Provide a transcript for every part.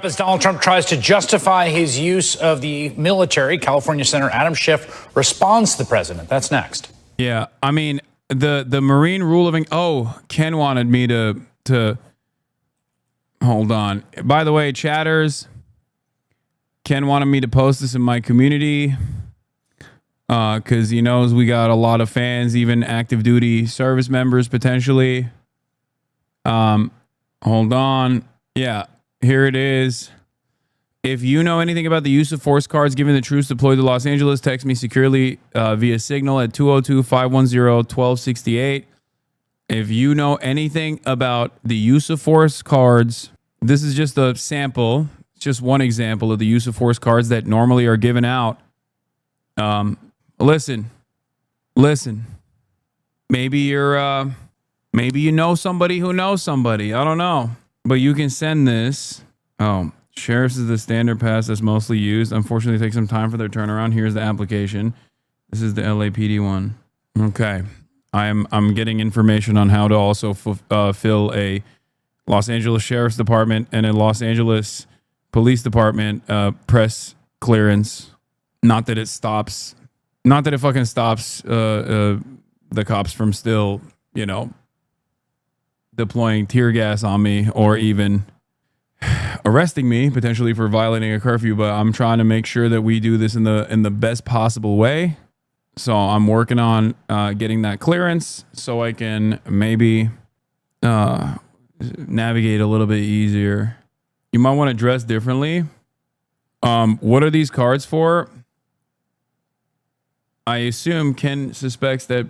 as Donald Trump tries to justify his use of the military. California Senator Adam Schiff responds to the president. That's next. Yeah, I mean, the Marine rule of... Ken wanted me to... Hold on. By the way, chatters, Ken wanted me to post this in my community because he knows we got a lot of fans, even active duty service members potentially. Hold on. Yeah, here it is. If you know anything about the use of force cards given the troops deployed to Los Angeles, text me securely via Signal at 202-510-1268. If you know anything about the use of force cards, this is just a sample. It's just one example of the use of force cards that normally are given out. Listen. Maybe maybe you know somebody who knows somebody. I don't know. But you can send this. Oh, Sheriff's is the standard pass that's mostly used. Unfortunately, it takes some time for their turnaround. Here's the application. This is the LAPD one. Okay. I'm getting information on how to also fill a Los Angeles Sheriff's Department and a Los Angeles Police Department press clearance. Not that it fucking stops the cops from still, deploying tear gas on me or even arresting me potentially for violating a curfew. But I'm trying to make sure that we do this in the best possible way. So I'm working on getting that clearance so I can maybe navigate a little bit easier. You might want to dress differently. What are these cards for? I assume Ken suspects that...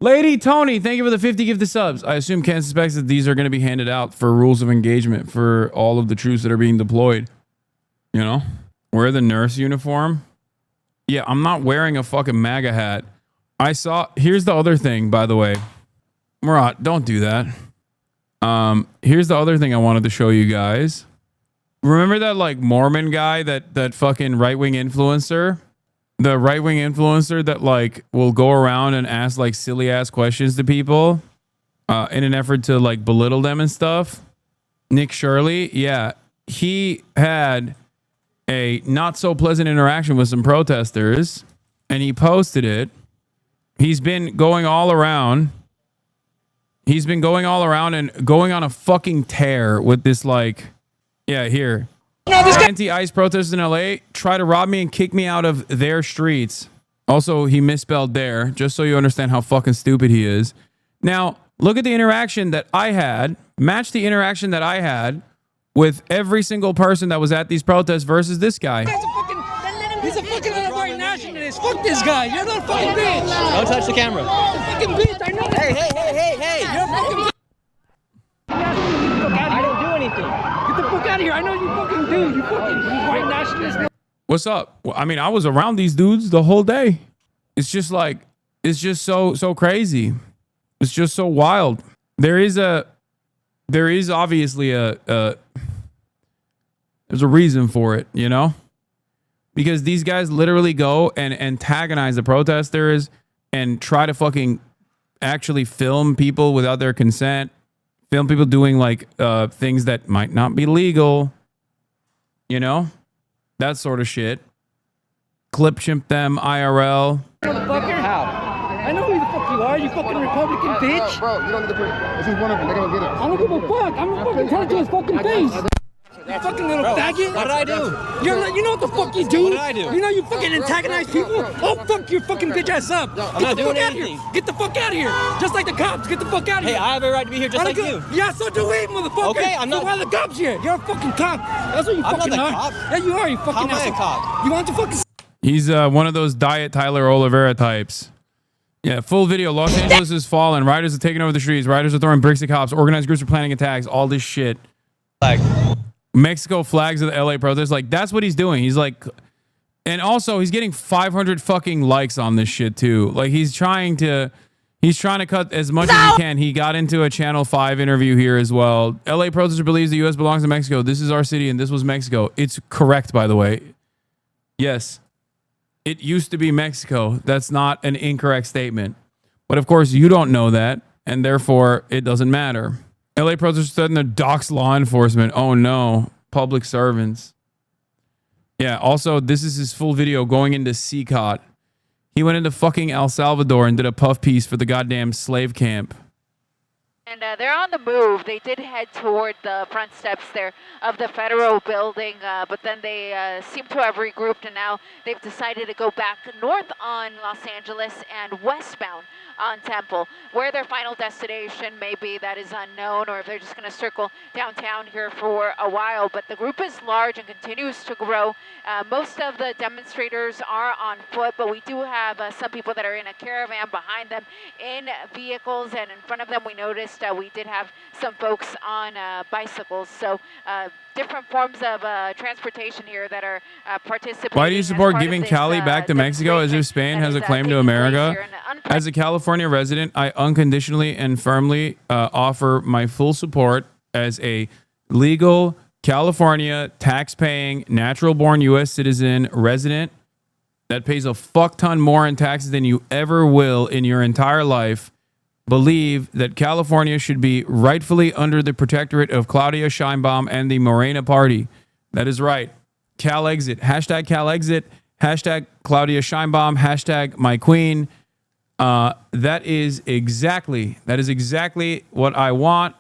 Lady Tony, thank you for the 50 gifted subs. I assume Ken suspects that these are going to be handed out for rules of engagement for all of the troops that are being deployed. Wear the nurse uniform. Yeah, I'm not wearing a fucking MAGA hat. Here's the other thing, by the way. Murat, don't do that. Here's the other thing I wanted to show you guys. Remember that Mormon guy, that fucking right-wing influencer? The right-wing influencer that will go around and ask silly ass questions to people in an effort to belittle them and stuff. Nick Shirley, yeah, he had a not so pleasant interaction with some protesters and he posted it. He's been going all around and going on a fucking tear with this here. Anti-ICE protesters in LA try to rob me and kick me out of their streets. Also, he misspelled there, just so you understand how fucking stupid he is. Now, look at the interaction that I had. Match the interaction that I had with every single person that was at these protests versus this guy. He's a fucking white nationalist. Fuck this guy. You're not a fucking bitch. Don't touch the camera. Fucking bitch. I know. Hey. You're a fucking bitch. I don't do anything. Get the fuck out of here. I know you fucking do. You fucking white nationalist. What's up? Well, I mean, I was around these dudes the whole day. It's just so crazy. It's just so wild. There is obviously there's a reason for it, because these guys literally go and antagonize the protesters and try to fucking actually film people without their consent, film people doing things that might not be legal, that sort of shit. Clip chimp them IRL. Motherfucker. How? I know who the fuck you are, you fucking Republican bitch. Bro, you don't need to put this is one of them. They're gonna get it. I don't give a fuck. I'm gonna fucking tell it to his fucking face. You fucking little faggot. What did I do? You know what the fuck you do? What did I do? You know you fucking antagonize people? Oh, fuck your fucking bitch ass up. I'm not doing anything. Get the fuck out of here. Just like the cops. Get the fuck out of here. Hey, I have a right to be here just like you. Yeah, so do we, motherfucker. Okay, I'm not. So why the cops here? You're a fucking cop. That's what you I'm fucking not are. the cop. Yeah, you are. You fucking How am I a cop? You want to fucking... He's one of those Diet Tyler Oliveira types. Yeah, full video. Los Angeles is fallen. Rioters are taking over the streets. Rioters are throwing bricks at cops. Organized groups are planning attacks. All this shit. Mexico flags of the LA protests. That's what he's doing. He's and also he's getting 500 fucking likes on this shit too. He's trying to cut as much as he can. He got into a Channel 5 interview here as well. LA protester believes the U.S. belongs to Mexico. This is our city and this was Mexico. It's correct, by the way. Yes. It used to be Mexico. That's not an incorrect statement. But of course, you don't know that, and therefore, it doesn't matter. LA protesters threaten to dox law enforcement. Oh no. public servants. Yeah, also, this is his full video going into CCOT. He went into fucking El Salvador and did a puff piece for the goddamn slave camp. And they're on the move. They did head toward the front steps there of the federal building, but then they seem to have regrouped, and now they've decided to go back north on Los Angeles and westbound on Temple. Where their final destination may be, that is unknown, or if they're just going to circle downtown here for a while. But the group is large and continues to grow. Most of the demonstrators are on foot, but we do have some people that are in a caravan behind them in vehicles, and in front of them we noticed we did have some folks on bicycles. So different forms of transportation here that are participating. Why do you support giving Cali back to Mexico as if Spain has a claim to America? As a California resident, I unconditionally and firmly offer my full support as a legal California tax-paying, natural-born U.S. citizen resident that pays a fuck ton more in taxes than you ever will in your entire life. Believe that California should be rightfully under the protectorate of Claudia Sheinbaum and the Morena Party. That is right. Cal exit. Hashtag Cal exit. Hashtag Claudia Sheinbaum. Hashtag my queen. That is exactly what I want.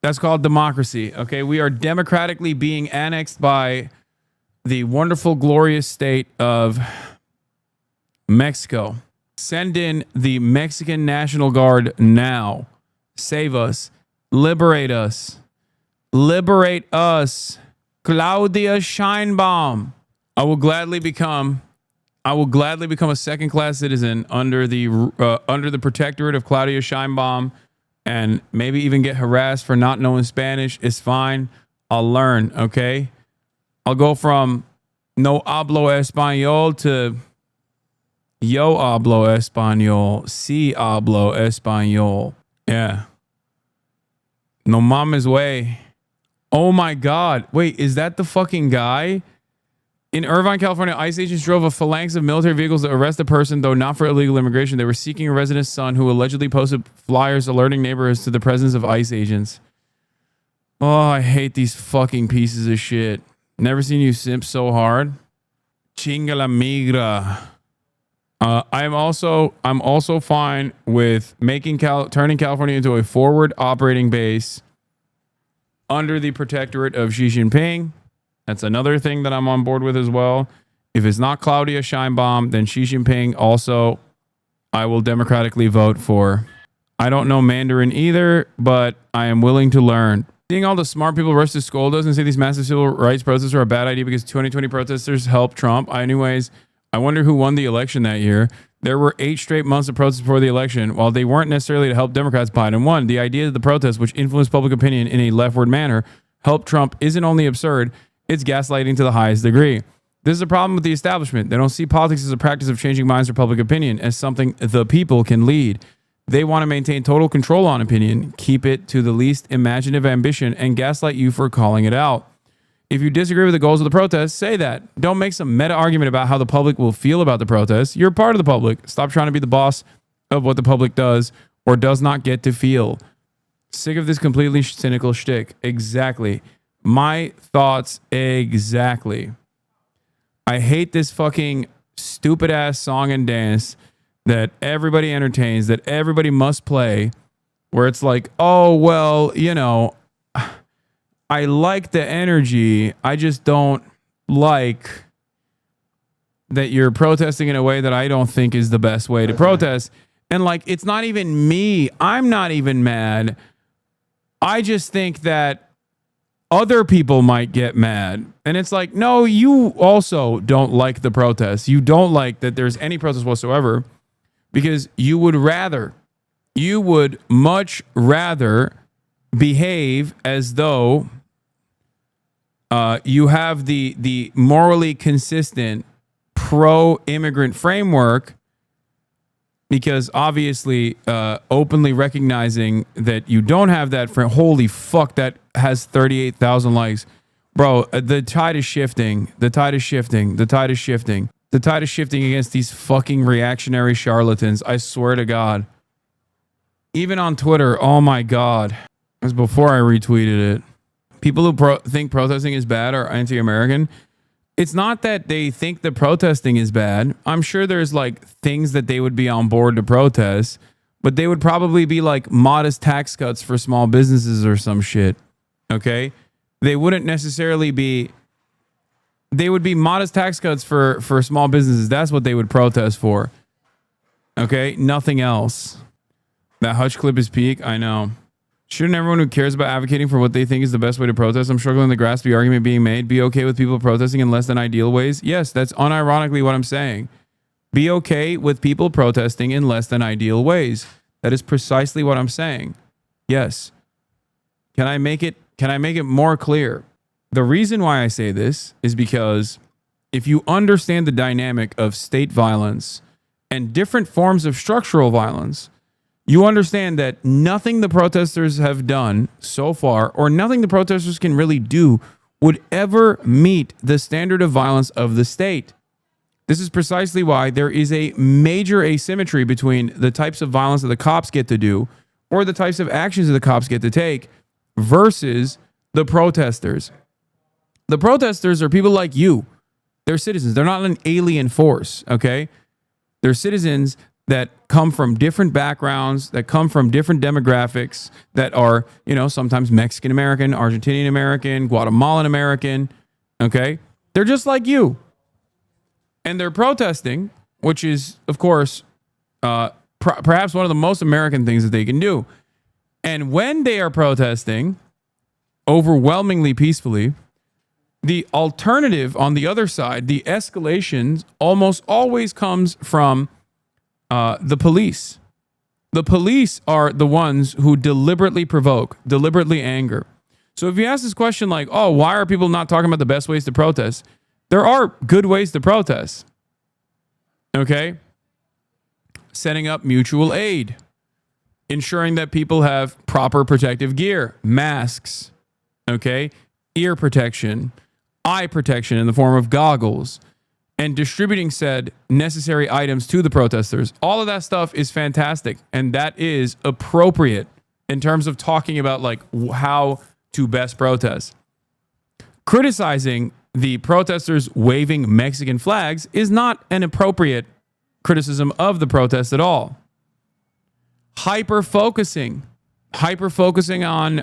That's called democracy. Okay, we are democratically being annexed by the wonderful, glorious state of Mexico. Send in the Mexican National Guard now. Save us. Liberate us. Liberate us. Claudia Sheinbaum. I will gladly become a second-class citizen under the protectorate of Claudia Sheinbaum, and maybe even get harassed for not knowing Spanish. It's fine. I'll learn, okay? I'll go from no hablo español to yo hablo español, si hablo español. Yeah. No mames way. Oh my God. Wait, is that the fucking guy? In Irvine, California, ICE agents drove a phalanx of military vehicles to arrest a person, though not for illegal immigration. They were seeking a resident's son who allegedly posted flyers alerting neighbors to the presence of ICE agents. Oh, I hate these fucking pieces of shit. Never seen you simp so hard. Chinga la migra. I'm also fine with turning California into a forward operating base under the protectorate of Xi Jinping. That's another thing that I'm on board with as well. If it's not Claudia Sheinbaum, then Xi Jinping also I will democratically vote for. I don't know Mandarin either, but I am willing to learn. Seeing all the smart people rush to scold us and say these massive civil rights protests are a bad idea because 2020 protesters helped Trump. Anyways, I wonder who won the election that year. There were 8 straight months of protests before the election. While they weren't necessarily to help Democrats, Biden won. The idea that the protests, which influenced public opinion in a leftward manner, helped Trump isn't only absurd, it's gaslighting to the highest degree. This is a problem with the establishment. They don't see politics as a practice of changing minds or public opinion, as something the people can lead. They want to maintain total control on opinion, keep it to the least imaginative ambition, and gaslight you for calling it out. If you disagree with the goals of the protest, say that. Don't make some meta argument about how the public will feel about the protest. You're part of the public. Stop trying to be the boss of what the public does or does not get to feel. Sick of this completely cynical shtick. Exactly. My thoughts exactly. I hate this fucking stupid ass song and dance that everybody entertains, that everybody must play, where it's like, oh, well, you know, I like the energy. I just don't like that you're protesting in a way that I don't think is the best way to protest. And like, it's not even me. I'm not even mad. I just think that other people might get mad. And it's like, no, you also don't like the protest. You don't like that there's any protest whatsoever because you would much rather behave as though you have the morally consistent pro-immigrant framework, because obviously openly recognizing that you don't have that for holy fuck, that has 38,000 likes. Bro, the tide is shifting. The tide is shifting. The tide is shifting. The tide is shifting against these fucking reactionary charlatans. I swear to God. Even on Twitter, oh my God. It was before I retweeted it. people who think protesting is bad are anti-American. It's not that they think the protesting is bad. I'm sure there's like things that they would be on board to protest, but they would probably be like modest tax cuts for small businesses or some shit. Okay? They wouldn't necessarily be, they would be modest tax cuts for small businesses. That's what they would protest for. Okay? Nothing else. That Hutch clip is peak. I know. Shouldn't everyone who cares about advocating for what they think is the best way to protest? I'm struggling to grasp the argument being made. Be okay with people protesting in less than ideal ways? Yes, that's unironically what I'm saying. Be okay with people protesting in less than ideal ways. That is precisely what I'm saying. Yes. Can I make it more clear? The reason why I say this is because if you understand the dynamic of state violence and different forms of structural violence, you understand that nothing the protesters have done so far, or nothing the protesters can really do, would ever meet the standard of violence of the state. This is precisely why there is a major asymmetry between the types of violence that the cops get to do, or the types of actions that the cops get to take, versus the protesters. The protesters are people like you. They're citizens. They're not an alien force, okay? They're citizens that come from different backgrounds, that come from different demographics, that are, sometimes Mexican American, Argentinian American, Guatemalan American, okay? They're just like you. And they're protesting, which is, of course, perhaps one of the most American things that they can do. And when they are protesting, overwhelmingly peacefully, the alternative on the other side, the escalation, almost always comes from the police. The police are the ones who deliberately provoke, deliberately anger. So if you ask this question like, oh, why are people not talking about the best ways to protest? There are good ways to protest. Okay? Setting up mutual aid. Ensuring that people have proper protective gear. Masks. Okay? Ear protection. Eye protection in the form of goggles. And distributing said necessary items to the protesters. All of that stuff is fantastic. And that is appropriate in terms of talking about like how to best protest. Criticizing the protesters waving Mexican flags is not an appropriate criticism of the protest at all. Hyper-focusing on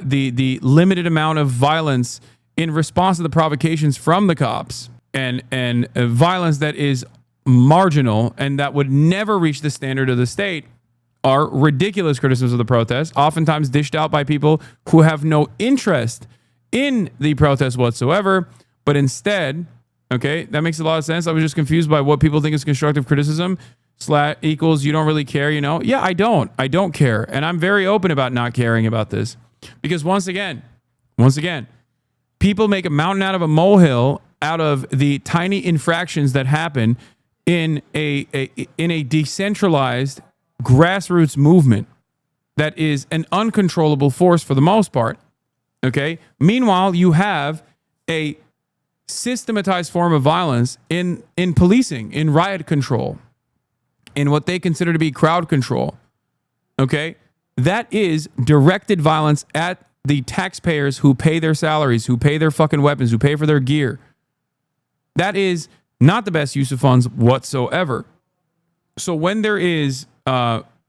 the limited amount of violence in response to the provocations from the cops, and violence that is marginal and that would never reach the standard of the state, are ridiculous criticisms of the protest, oftentimes dished out by people who have no interest in the protest whatsoever, but instead, okay, that makes a lot of sense. I was just confused by what people think is constructive criticism / equals you don't really care, Yeah, I don't care. And I'm very open about not caring about this. Because once again, people make a mountain out of a molehill out of the tiny infractions that happen in a decentralized grassroots movement that is an uncontrollable force for the most part. Okay? Meanwhile, you have a systematized form of violence in policing, in riot control, in what they consider to be crowd control. Okay? That is directed violence at the taxpayers who pay their salaries, who pay their fucking weapons, who pay for their gear. That is not the best use of funds whatsoever. So when there is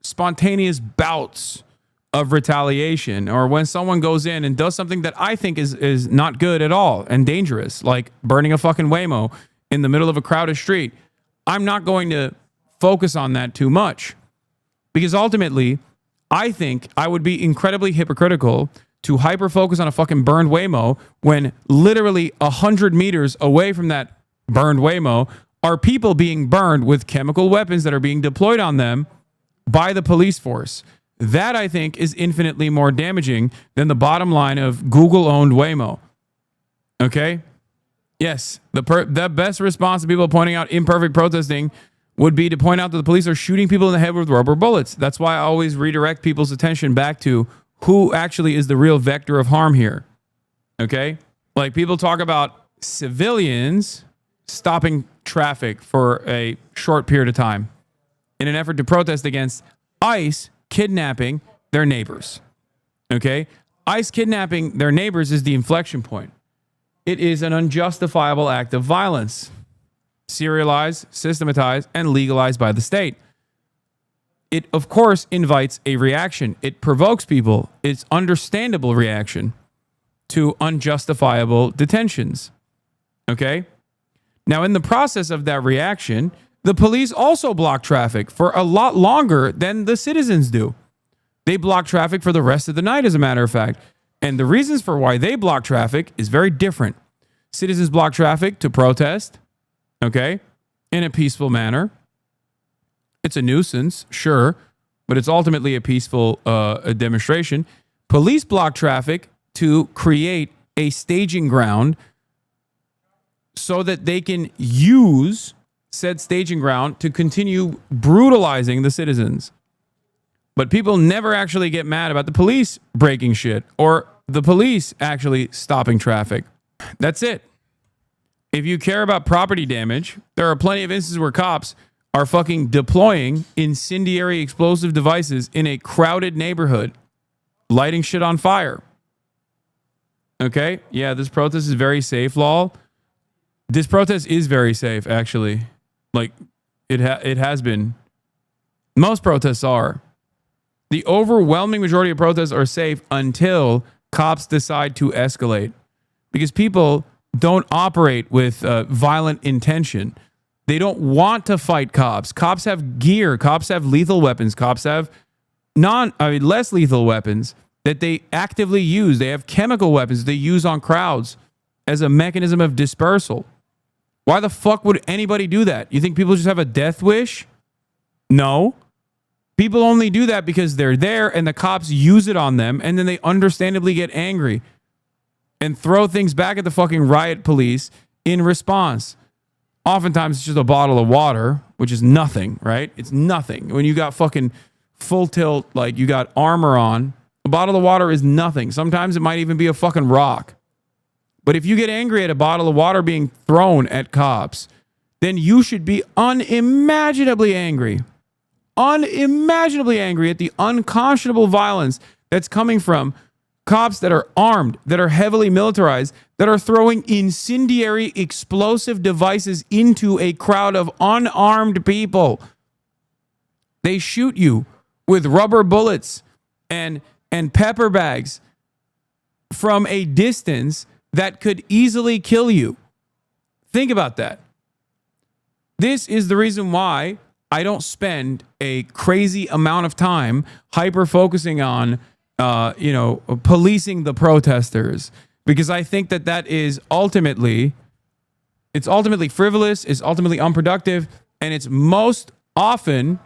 spontaneous bouts of retaliation, or when someone goes in and does something that I think is not good at all and dangerous, like burning a fucking Waymo in the middle of a crowded street, I'm not going to focus on that too much. Because ultimately, I think I would be incredibly hypocritical to hyper-focus on a fucking burned Waymo when literally 100 meters away from that burned Waymo are people being burned with chemical weapons that are being deployed on them by the police force. That, I think, is infinitely more damaging than the bottom line of Google-owned Waymo. Okay? Yes, the best response to people pointing out imperfect protesting would be to point out that the police are shooting people in the head with rubber bullets. That's why I always redirect people's attention back to who actually is the real vector of harm here. Okay? Like, people talk about civilians stopping traffic for a short period of time in an effort to protest against ICE kidnapping their neighbors. Okay? ICE kidnapping their neighbors is the inflection point. It is an unjustifiable act of violence, serialized, systematized, and legalized by the state. It, of course, invites a reaction. It provokes people. It's understandable reaction to unjustifiable detentions. Okay? Now, in the process of that reaction, the police also block traffic for a lot longer than the citizens do. They block traffic for the rest of the night, as a matter of fact. And the reasons for why they block traffic is very different. Citizens block traffic to protest, okay, in a peaceful manner. It's a nuisance, sure, but it's ultimately a peaceful a demonstration. Police block traffic to create a staging ground so that they can use said staging ground to continue brutalizing the citizens. But people never actually get mad about the police breaking shit or the police actually stopping traffic. That's it. If you care about property damage, there are plenty of instances where cops are fucking deploying incendiary explosive devices in a crowded neighborhood, lighting shit on fire. Okay? Yeah, this protest is very safe, lol. This protest is very safe, actually. Like, it has been. Most protests are. The overwhelming majority of protests are safe until cops decide to escalate. Because people don't operate with violent intention. They don't want to fight cops. Cops have gear. Cops have lethal weapons. Cops have less lethal weapons that they actively use. They have chemical weapons they use on crowds as a mechanism of dispersal. Why the fuck would anybody do that? You think people just have a death wish? No. People only do that because they're there and the cops use it on them, and then they understandably get angry and throw things back at the fucking riot police in response. Oftentimes it's just a bottle of water, which is nothing, right? It's nothing. When you got fucking full tilt, like you got armor on, a bottle of water is nothing. Sometimes it might even be a fucking rock. But if you get angry at a bottle of water being thrown at cops, then you should be unimaginably angry. Unimaginably angry at the unconscionable violence that's coming from cops that are armed, that are heavily militarized, that are throwing incendiary explosive devices into a crowd of unarmed people. They shoot you with rubber bullets and pepper bags from a distance that could easily kill you. Think about that. This is the reason why I don't spend a crazy amount of time hyper-focusing on policing the protesters, because I think that is ultimately frivolous, it's ultimately unproductive, and it's most often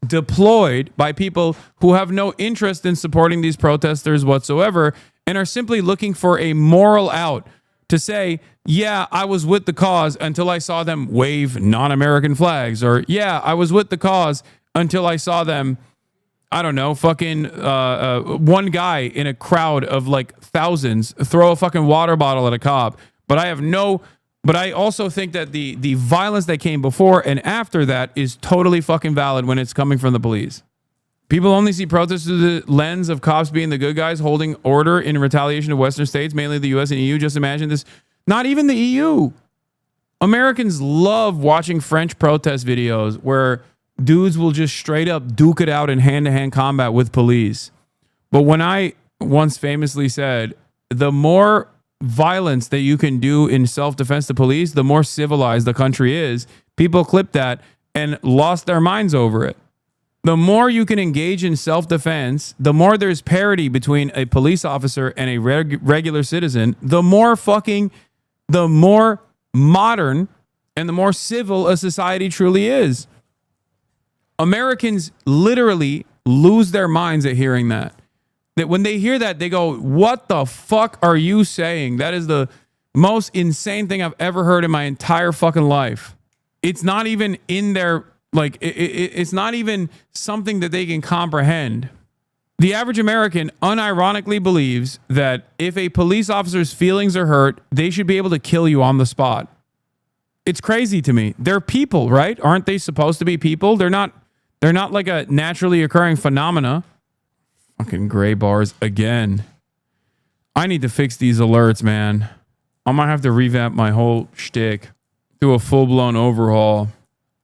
deployed by people who have no interest in supporting these protesters whatsoever and are simply looking for a moral out to say, yeah, I was with the cause until I saw them wave non-American flags, or yeah, I was with the cause until I saw them, I don't know, fucking one guy in a crowd of like thousands throw a fucking water bottle at a cop. But I also think that the violence that came before and after that is totally fucking valid when it's coming from the police. People only see protests through the lens of cops being the good guys holding order in retaliation of Western states, mainly the US and EU. Just imagine this. Not even the EU. Americans love watching French protest videos where dudes will just straight up duke it out in hand-to-hand combat with police. But when I once famously said, the more violence that you can do in self-defense to police, the more civilized the country is, people clipped that and lost their minds over it. The more you can engage in self-defense, the more there's parity between a police officer and a regular citizen, the more modern and the more civil a society truly is. Americans literally lose their minds at hearing that. That when they hear that, they go, what the fuck are you saying? That is the most insane thing I've ever heard in my entire fucking life. It's not even in their, like, it's not even something that they can comprehend. The average American unironically believes that if a police officer's feelings are hurt, they should be able to kill you on the spot. It's crazy to me. They're people, right? Aren't they supposed to be people? They're not like a naturally occurring phenomena. Fucking gray bars again. I need to fix these alerts, man. I might have to revamp my whole shtick, do a full-blown overhaul.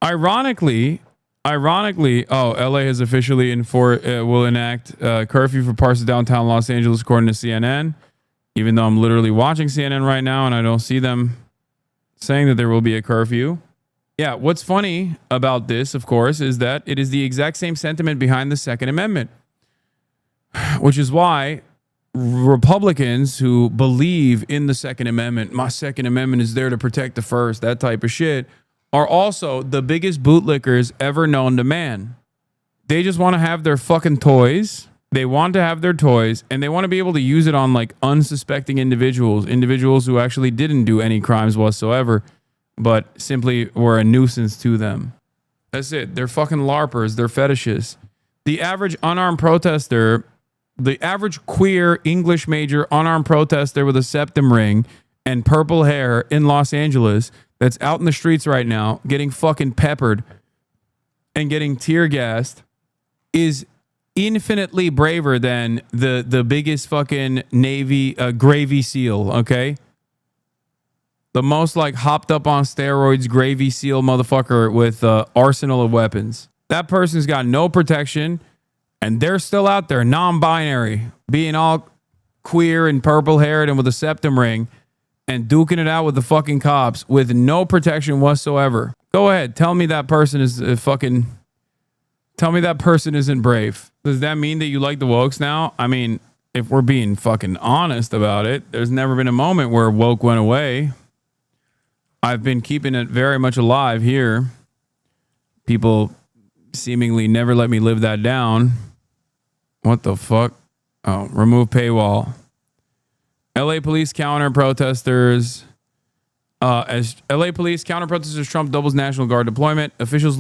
Ironically, LA has officially will enact curfew for parts of downtown Los Angeles, according to CNN. Even though I'm literally watching CNN right now and I don't see them saying that there will be a curfew. Yeah, what's funny about this, of course, is that it is the exact same sentiment behind the Second Amendment, which is why Republicans who believe in the Second Amendment, my Second Amendment is there to protect the first, that type of shit, are also the biggest bootlickers ever known to man. They just want to have their fucking toys. They want to have their toys and they want to be able to use it on like unsuspecting individuals who actually didn't do any crimes whatsoever, but simply were a nuisance to them. That's it. They're fucking LARPers. They're fetishists. The average unarmed protester, the average queer English major unarmed protester with a septum ring and purple hair in Los Angeles that's out in the streets right now getting fucking peppered and getting tear gassed is infinitely braver than the biggest fucking Navy gravy seal, okay? The most like hopped up on steroids gravy seal motherfucker with arsenal of weapons. That person's got no protection and they're still out there non-binary, being all queer and purple haired and with a septum ring and duking it out with the fucking cops with no protection whatsoever. Go ahead, tell me that person is tell me that person isn't brave. Does that mean that you like the wokes now? I mean, if we're being fucking honest about it, there's never been a moment where woke went away. I've been keeping it very much alive here. People seemingly never let me live that down. What the fuck? Oh, remove paywall. LA police counter protesters. As LA police counter protesters, Trump doubles National Guard deployment. Officials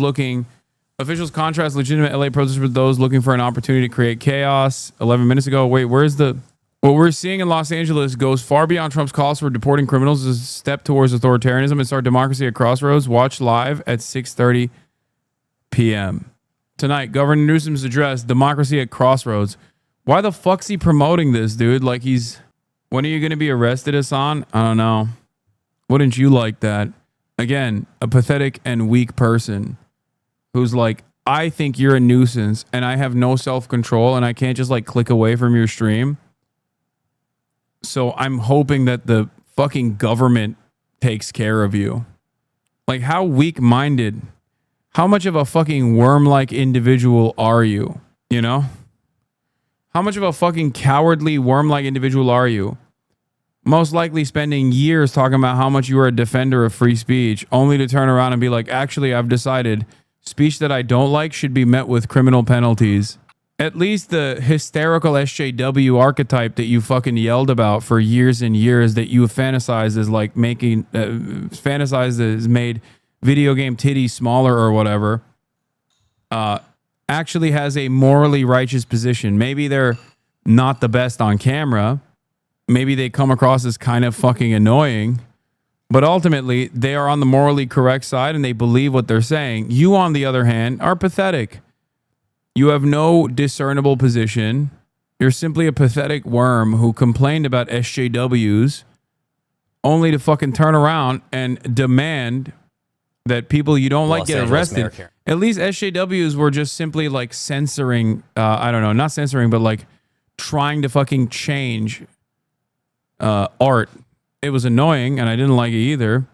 contrast legitimate LA protesters with those looking for an opportunity to create chaos. 11 minutes ago. Wait, where's the... What we're seeing in Los Angeles goes far beyond Trump's calls for deporting criminals as a step towards authoritarianism and start democracy at crossroads. Watch live at 6:30 p.m. Tonight, Governor Newsom's address, Democracy at Crossroads. Why the fuck's he promoting this, dude? Like he's... When are you going to be arrested, Hassan? I don't know. Wouldn't you like that? Again, a pathetic and weak person who's like, I think you're a nuisance and I have no self-control and I can't just like click away from your stream. So I'm hoping that the fucking government takes care of you. Like how weak-minded, how much of a fucking worm-like individual are you? You know? How much of a fucking cowardly worm-like individual are you? Most likely spending years talking about how much you are a defender of free speech, only to turn around and be like, actually, I've decided speech that I don't like should be met with criminal penalties. At least the hysterical SJW archetype that you fucking yelled about for years and years that you fantasized as like making, fantasized as made video game titties smaller or whatever, actually has a morally righteous position. Maybe they're not the best on camera. Maybe they come across as kind of fucking annoying. But ultimately, they are on the morally correct side and they believe what they're saying. You, on the other hand, are pathetic. You have no discernible position. You're simply a pathetic worm who complained about SJWs only to fucking turn around and demand that people you don't like get arrested. At least SJWs were just simply like censoring, I don't know, not censoring, but like trying to fucking change art. It was annoying and I didn't like it either.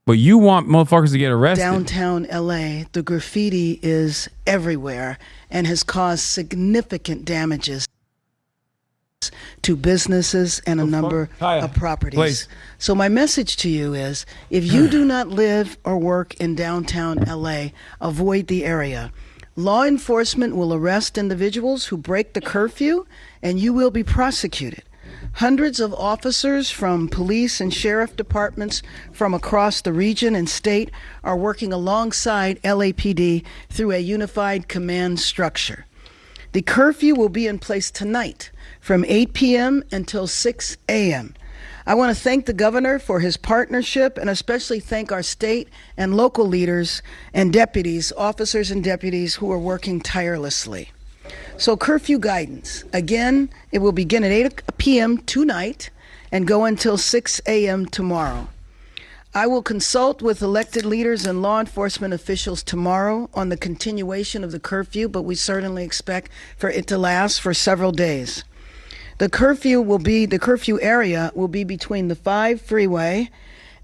But you want motherfuckers to get arrested. Downtown LA, the graffiti is everywhere and has caused significant damages to businesses and a number of properties. Please. So my message to you is, if you do not live or work in downtown LA, avoid the area. Law enforcement will arrest individuals who break the curfew and you will be prosecuted. Hundreds of officers from police and sheriff departments from across the region and state are working alongside LAPD through a unified command structure. The curfew will be in place tonight from 8 p.m. until 6 a.m. I want to thank the governor for his partnership and especially thank our state and local leaders and deputies, officers and deputies who are working tirelessly. So curfew guidance. Again, it will begin at 8 p.m. tonight and go until 6 a.m. tomorrow. I will consult with elected leaders and law enforcement officials tomorrow on the continuation of the curfew, but we certainly expect for it to last for several days. The curfew area will be between the 5 freeway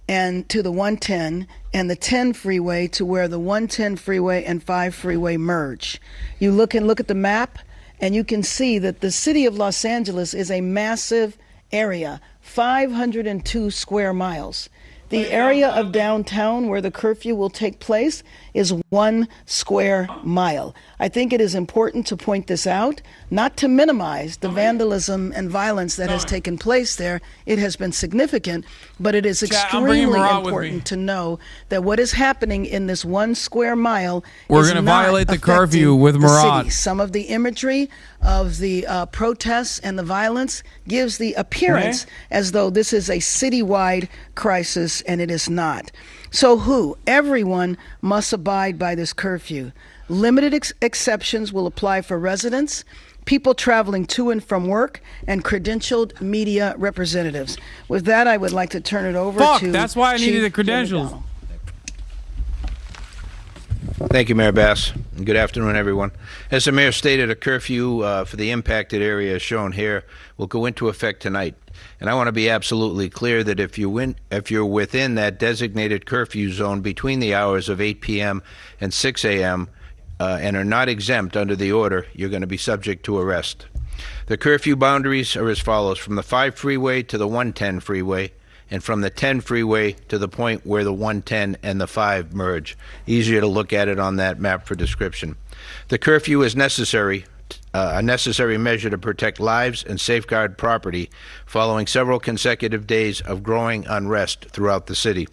and to the 110 and the 10 freeway to where the 110 freeway and 5 freeway merge. You look at the map and you can see that the city of Los Angeles is a massive area, 502 square miles. The area of downtown where the curfew will take place is 1 square mile. I think it is important to point this out, not to minimize the vandalism and violence that has taken place there. It has been significant, but it is extremely important to know that what is happening in this 1 square mile We're going to violate the curfew with Murat. Some of the imagery of the protests and the violence gives the appearance as though this is a citywide crisis, and it is not. So everyone must abide by this curfew. Limited exceptions will apply for residents, people traveling to and from work, and credentialed media representatives. With that, I would like to turn it over to that's why I needed the Chief credentials. Jim Thank you, Mayor Bass. And good afternoon, everyone. As the mayor stated, a curfew for the impacted area shown here will go into effect tonight. And I want to be absolutely clear that if you're within that designated curfew zone between the hours of 8 p.m. and 6 a.m. And are not exempt under the order, you're going to be subject to arrest. The curfew boundaries are as follows: from the 5 freeway to the 110 freeway, and from the 10 freeway to the point where the 110 and the 5 merge. Easier to look at it on that map for description. The curfew is necessary, a necessary measure to protect lives and safeguard property following several consecutive days of growing unrest throughout the city.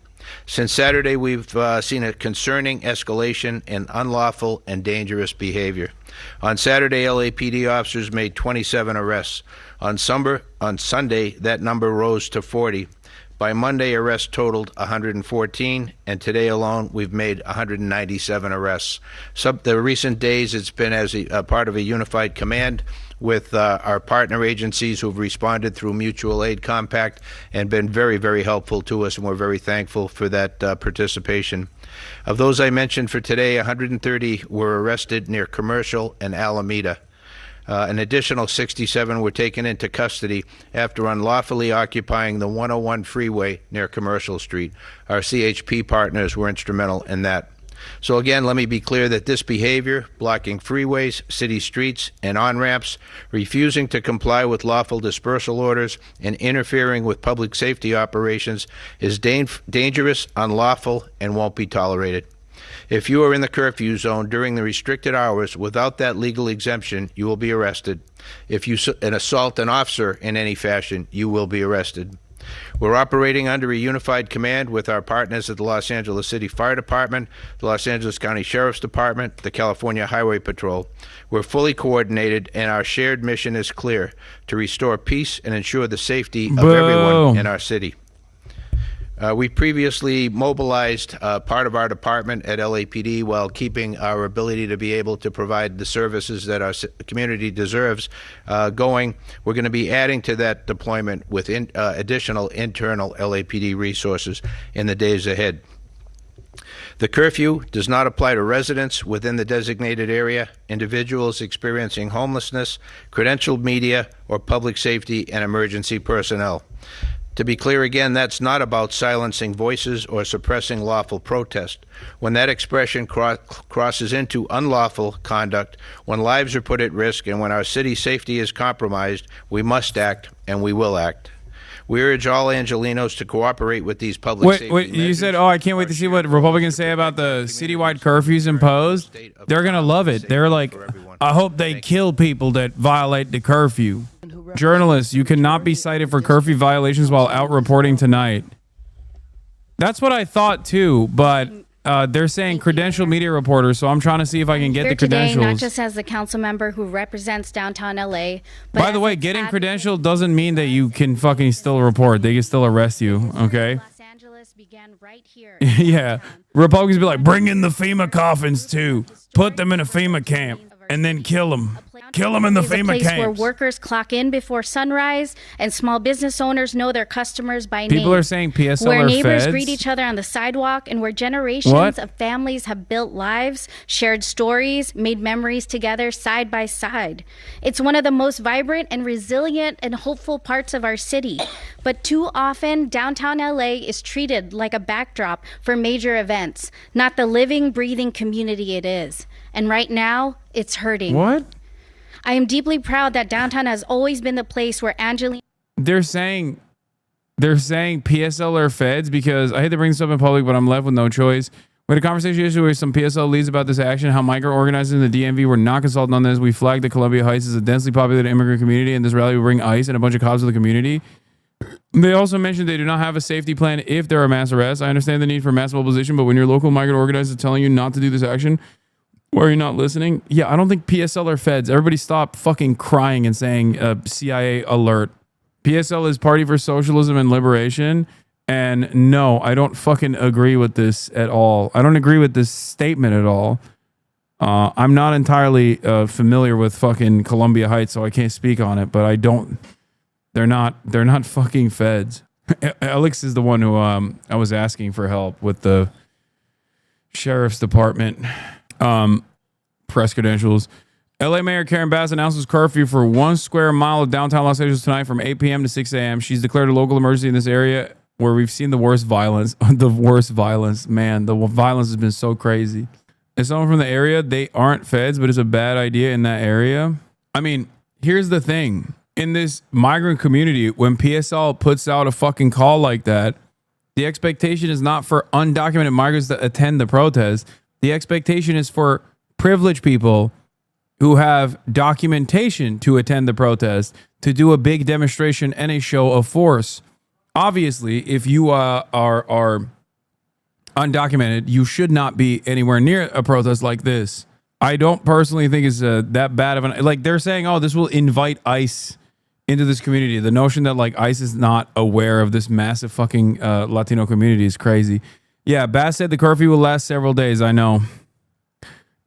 Since Saturday, we've seen a concerning escalation in unlawful and dangerous behavior. On Saturday, LAPD officers made 27 arrests. On Sunday, that number rose to 40. By Monday, arrests totaled 114, and today alone, we've made 197 arrests. The recent days, it's been as a part of a unified command with our partner agencies who've responded through mutual aid compact and been very, very helpful to us, and we're very thankful for that participation. Of those I mentioned for today, 130 were arrested near Commercial and Alameda. An additional 67 were taken into custody after unlawfully occupying the 101 freeway near Commercial Street. Our CHP partners were instrumental in that. So again, let me be clear that this behavior, blocking freeways, city streets, and on-ramps, refusing to comply with lawful dispersal orders, and interfering with public safety operations is dangerous, unlawful, and won't be tolerated. If you are in the curfew zone during the restricted hours without that legal exemption, you will be arrested. If you assault an officer in any fashion, you will be arrested. We're operating under a unified command with our partners at the Los Angeles City Fire Department, the Los Angeles County Sheriff's Department, the California Highway Patrol. We're fully coordinated, and our shared mission is clear: to restore peace and ensure the safety of everyone in our city. We previously mobilized part of our department at LAPD while keeping our ability to be able to provide the services that our community deserves going. We're going to be adding to that deployment with additional internal LAPD resources in the days ahead. The curfew does not apply to residents within the designated area, individuals experiencing homelessness, credentialed media, or public safety and emergency personnel. To be clear again, that's not about silencing voices or suppressing lawful protest. When that expression crosses into unlawful conduct, when lives are put at risk, and when our city's safety is compromised, we must act, and we will act. We urge all Angelenos to cooperate with these public safety measures. You said, I can't wait to see what Republicans say about the citywide curfews imposed. They're going to love it. They're like, I hope they kill people that violate the curfew. Journalists, you cannot be cited for curfew violations while out reporting tonight. That's what I thought too, but they're saying credentialed media reporters, so I'm trying to see if I can get the credentials. Today, not just as the council member who represents downtown LA. But by the way, getting credentialed doesn't mean that you can fucking still report. They can still arrest you, okay? Los Angeles began right here. Yeah. Republicans be like, bring in the FEMA coffins too. Put them in a FEMA camp. and then kill them. Kill them in the It's a FEMA place where camps. workers clock in before sunrise and small business owners know their customers by name. People are saying PSL where are neighbors feds. greet each other on the sidewalk and where generations What? of families have built lives, shared stories, made memories together side by side. It's one of the most vibrant and resilient and hopeful parts of our city. But too often, downtown LA is treated like a backdrop for major events, not the living, breathing community it is. And right now, it's hurting. What? I am deeply proud that downtown has always been the place where Angelina. They're saying PSL are feds because I hate to bring this up in public, but I'm left with no choice. We had a conversation yesterday with some PSL leads about this action, how micro-organizers in the DMV were not consulted on this. We flagged that Columbia Heights is a densely populated immigrant community, and this rally will bring ICE and a bunch of cops to the community. They also mentioned they do not have a safety plan if there are mass arrests. I understand the need for mass mobilization, but when your local migrant organizer is telling you not to do this action, why are you not listening? Yeah, I don't think PSL are feds. Everybody stop fucking crying and saying CIA alert. PSL is Party for Socialism and Liberation. And no, I don't fucking agree with this at all. I don't agree with this statement at all. I'm not entirely familiar with fucking Columbia Heights, so I can't speak on it, but I don't. They're not fucking feds. Alex is the one who I was asking for help with the sheriff's department. Press credentials. LA Mayor Karen Bass announces curfew for 1 square mile of downtown Los Angeles tonight from 8 p.m. to 6 a.m. She's declared a local emergency in this area where we've seen the worst violence. The worst violence. Man, the violence has been so crazy. As someone from the area, they aren't feds, but it's a bad idea in that area. I mean, here's the thing. In this migrant community, when PSL puts out a fucking call like that, the expectation is not for undocumented migrants to attend the protest. The expectation is for privileged people who have documentation to attend the protest to do a big demonstration and a show of force. Obviously, if you are undocumented, you should not be anywhere near a protest like this. I don't personally think it's that bad of an... Like, they're saying, oh, this will invite ICE into this community. The notion that, like, ICE is not aware of this massive fucking Latino community is crazy. Yeah, Bass said the curfew will last several days. I know.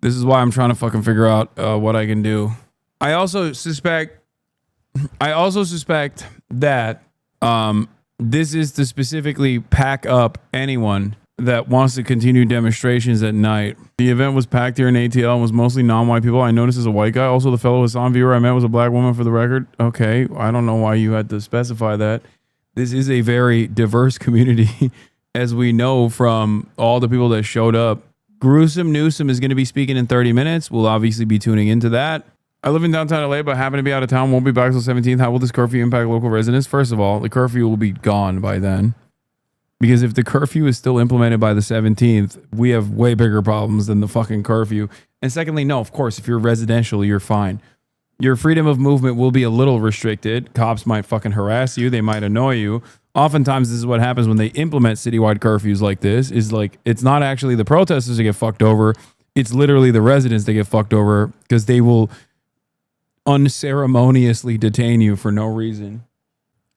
This is why I'm trying to fucking figure out what I can do. I also suspect that this is to specifically pack up anyone that wants to continue demonstrations at night. The event was packed here in ATL and was mostly non-white people. I noticed as a white guy. Also, the fellow Hassan viewer I met was a black woman, for the record. Okay, I don't know why you had to specify that. This is a very diverse community, as we know from all the people that showed up. Gruesome Newsom is going to be speaking in 30 minutes. We'll obviously be tuning into that. I live in downtown LA, but happen to be out of town. Won't be back until 17th. How will this curfew impact local residents? First of all, the curfew will be gone by then. Because if the curfew is still implemented by the 17th, we have way bigger problems than the fucking curfew. And secondly, no, of course, if you're residential, you're fine. Your freedom of movement will be a little restricted. Cops might fucking harass you. They might annoy you. Oftentimes, this is what happens when they implement citywide curfews like this, is like, it's not actually the protesters that get fucked over. It's literally the residents that get fucked over because they will unceremoniously detain you for no reason.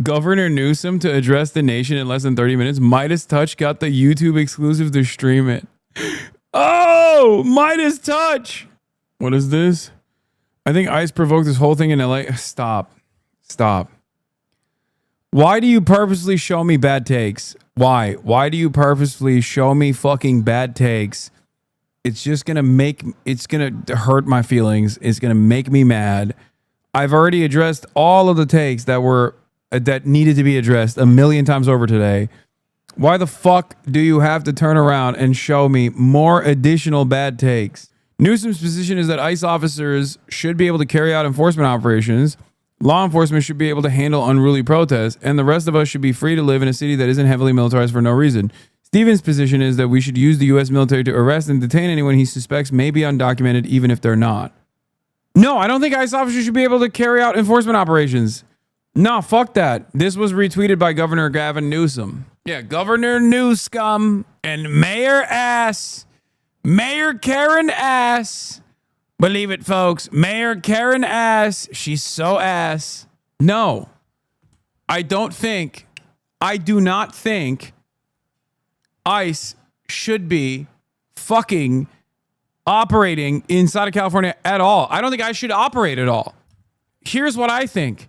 Governor Newsom to address the nation in less than 30 minutes. Midas Touch got the YouTube exclusive to stream it. Oh, Midas Touch. What is this? I think ICE provoked this whole thing in LA. Stop. Why do you purposely show me bad takes? Why? Why do you purposefully show me fucking bad takes? It's just going to hurt my feelings. It's going to make me mad. I've already addressed all of the takes that needed to be addressed a million times over today. Why the fuck do you have to turn around and show me more additional bad takes? Newsom's position is that ICE officers should be able to carry out enforcement operations. Law enforcement should be able to handle unruly protests, and the rest of us should be free to live in a city that isn't heavily militarized for no reason. Stephen's position is that we should use the U.S. military to arrest and detain anyone he suspects may be undocumented, even if they're not. No, I don't think ICE officers should be able to carry out enforcement operations. No, fuck that. This was retweeted by Governor Gavin Newsom. Yeah, Governor Newsom and Mayor Karen Ass. Believe it, folks. Mayor Karen Ass. She's so ass. No, I do not think ICE should be fucking operating inside of California at all. I don't think ICE should operate at all. Here's what I think.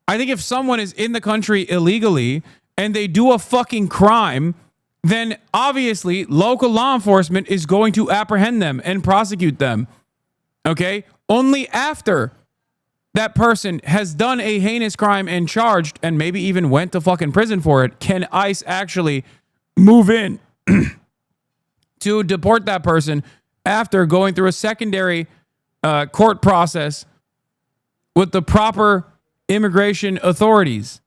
I think if someone is in the country illegally and they do a fucking crime, then obviously local law enforcement is going to apprehend them and prosecute them. Okay? Only after that person has done a heinous crime and charged and maybe even went to fucking prison for it can ICE actually move in to deport that person after going through a secondary court process with the proper immigration authorities.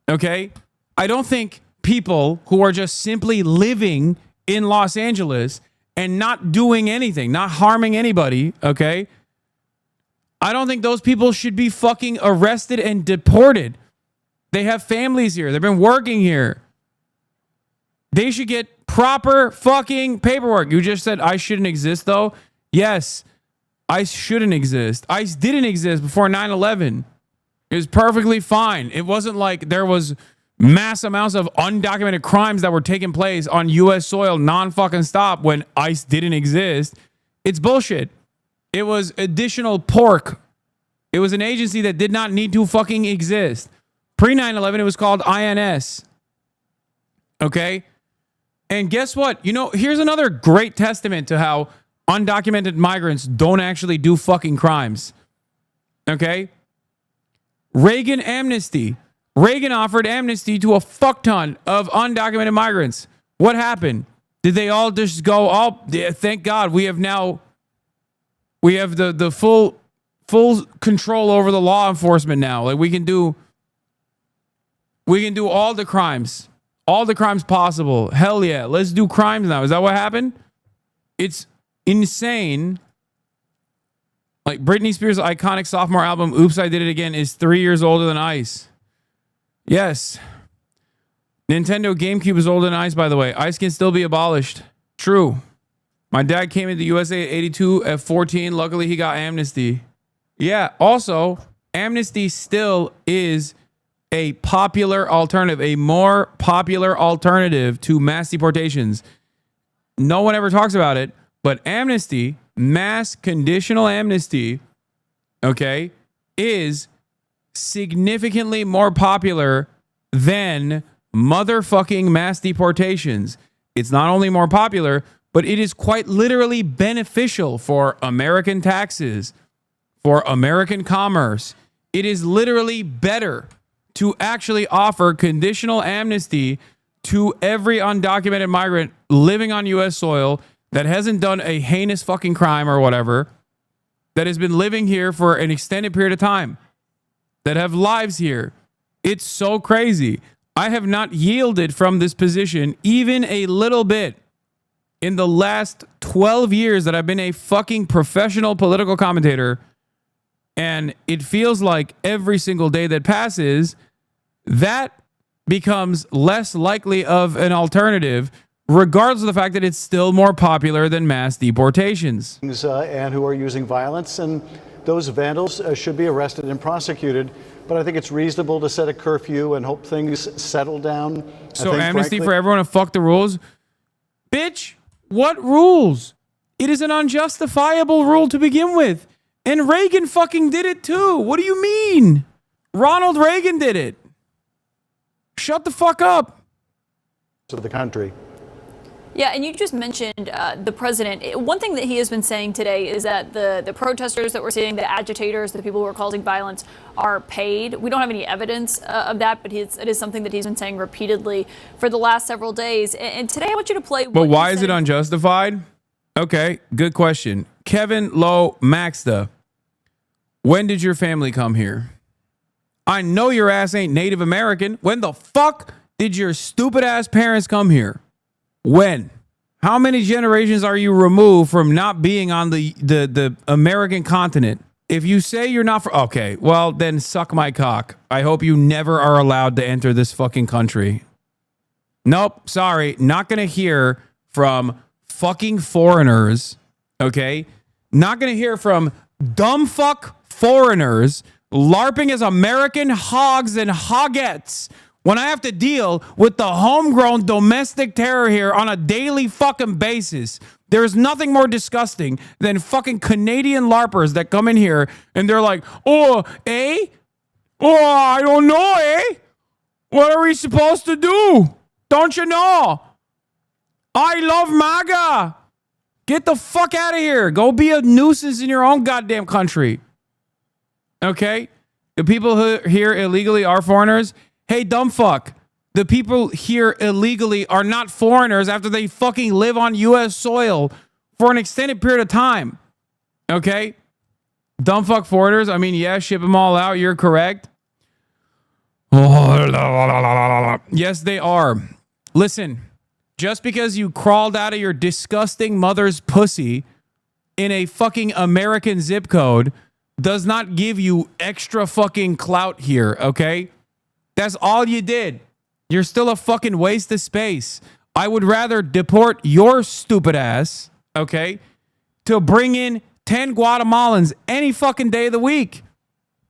Okay? I don't think people who are just simply living in Los Angeles and not doing anything, not harming anybody, okay? I don't think those people should be fucking arrested and deported. They have families here. They've been working here. They should get proper fucking paperwork. You just said ICE shouldn't exist, though. Yes, ICE shouldn't exist. ICE didn't exist before 9/11. It was perfectly fine. It wasn't like there was mass amounts of undocumented crimes that were taking place on U.S. soil non-fucking stop when ICE didn't exist. It's bullshit. It was additional pork. It was an agency that did not need to fucking exist. Pre 9/11, it was called INS. Okay? And guess what? You know, here's another great testament to how undocumented migrants don't actually do fucking crimes. Okay? Reagan amnesty. Reagan offered amnesty to a fuck ton of undocumented migrants. What happened? Did they all just go, oh, yeah, thank God we have the full control over the law enforcement now. Like we can do all the crimes possible. Hell yeah, let's do crimes now. Is that what happened? It's insane. Like Britney Spears' iconic sophomore album, Oops, I Did It Again, is 3 years older than ICE. Yes. Nintendo GameCube is older than ICE, by the way. ICE can still be abolished. True. My dad came into the USA at 82 at 14. Luckily, he got amnesty. Yeah. Also, amnesty still is a popular alternative, a more popular alternative to mass deportations. No one ever talks about it, but amnesty, mass conditional amnesty, okay, is significantly more popular than motherfucking mass deportations. It's not only more popular, but it is quite literally beneficial for American taxes, for American commerce. It is literally better to actually offer conditional amnesty to every undocumented migrant living on U.S. soil that hasn't done a heinous fucking crime or whatever, that has been living here for an extended period of time, that have lives here. It's so crazy. I have not yielded from this position even a little bit in the last 12 years that I've been a fucking professional political commentator. And it feels like every single day that passes, that becomes less likely of an alternative, regardless of the fact that it's still more popular than mass deportations. And who are using violence, and those vandals should be arrested and prosecuted. But I think it's reasonable to set a curfew and hope things settle down. So amnesty for everyone to fuck the rules? Bitch, what rules? It is an unjustifiable rule to begin with. And Reagan fucking did it too. What do you mean? Ronald Reagan did it. Shut the fuck up. To the country. Yeah, and you just mentioned the president. One thing that he has been saying today is that the protesters that we're seeing, the agitators, the people who are causing violence, are paid. We don't have any evidence of that, but it is something that he's been saying repeatedly for the last several days. And today I want you to play. But why is it unjustified? Okay, good question. Kevin Lowe Maxta, when did your family come here? I know your ass ain't Native American. When the fuck did your stupid ass parents come here? When? How many generations are you removed from not being on the American continent? If you say you're not okay, well then suck my cock. I hope you never are allowed to enter this fucking country. Nope, sorry, not gonna hear from fucking foreigners, okay? Not gonna hear from dumb fuck foreigners LARPing as American hogs and hogettes when I have to deal with the homegrown domestic terror here on a daily fucking basis. There is nothing more disgusting than fucking Canadian LARPers that come in here and they're like, oh, eh? Oh, I don't know, eh? What are we supposed to do? Don't you know? I love MAGA. Get the fuck out of here. Go be a nuisance in your own goddamn country. Okay? The people who here illegally are foreigners. Hey, dumb fuck. The people here illegally are not foreigners after they fucking live on U.S. soil for an extended period of time. Okay? Dumb fuck foreigners. I mean, yeah, ship them all out. You're correct. Yes, they are. Listen, just because you crawled out of your disgusting mother's pussy in a fucking American zip code does not give you extra fucking clout here, okay? That's all you did. You're still a fucking waste of space. I would rather deport your stupid ass, okay, to bring in 10 Guatemalans any fucking day of the week.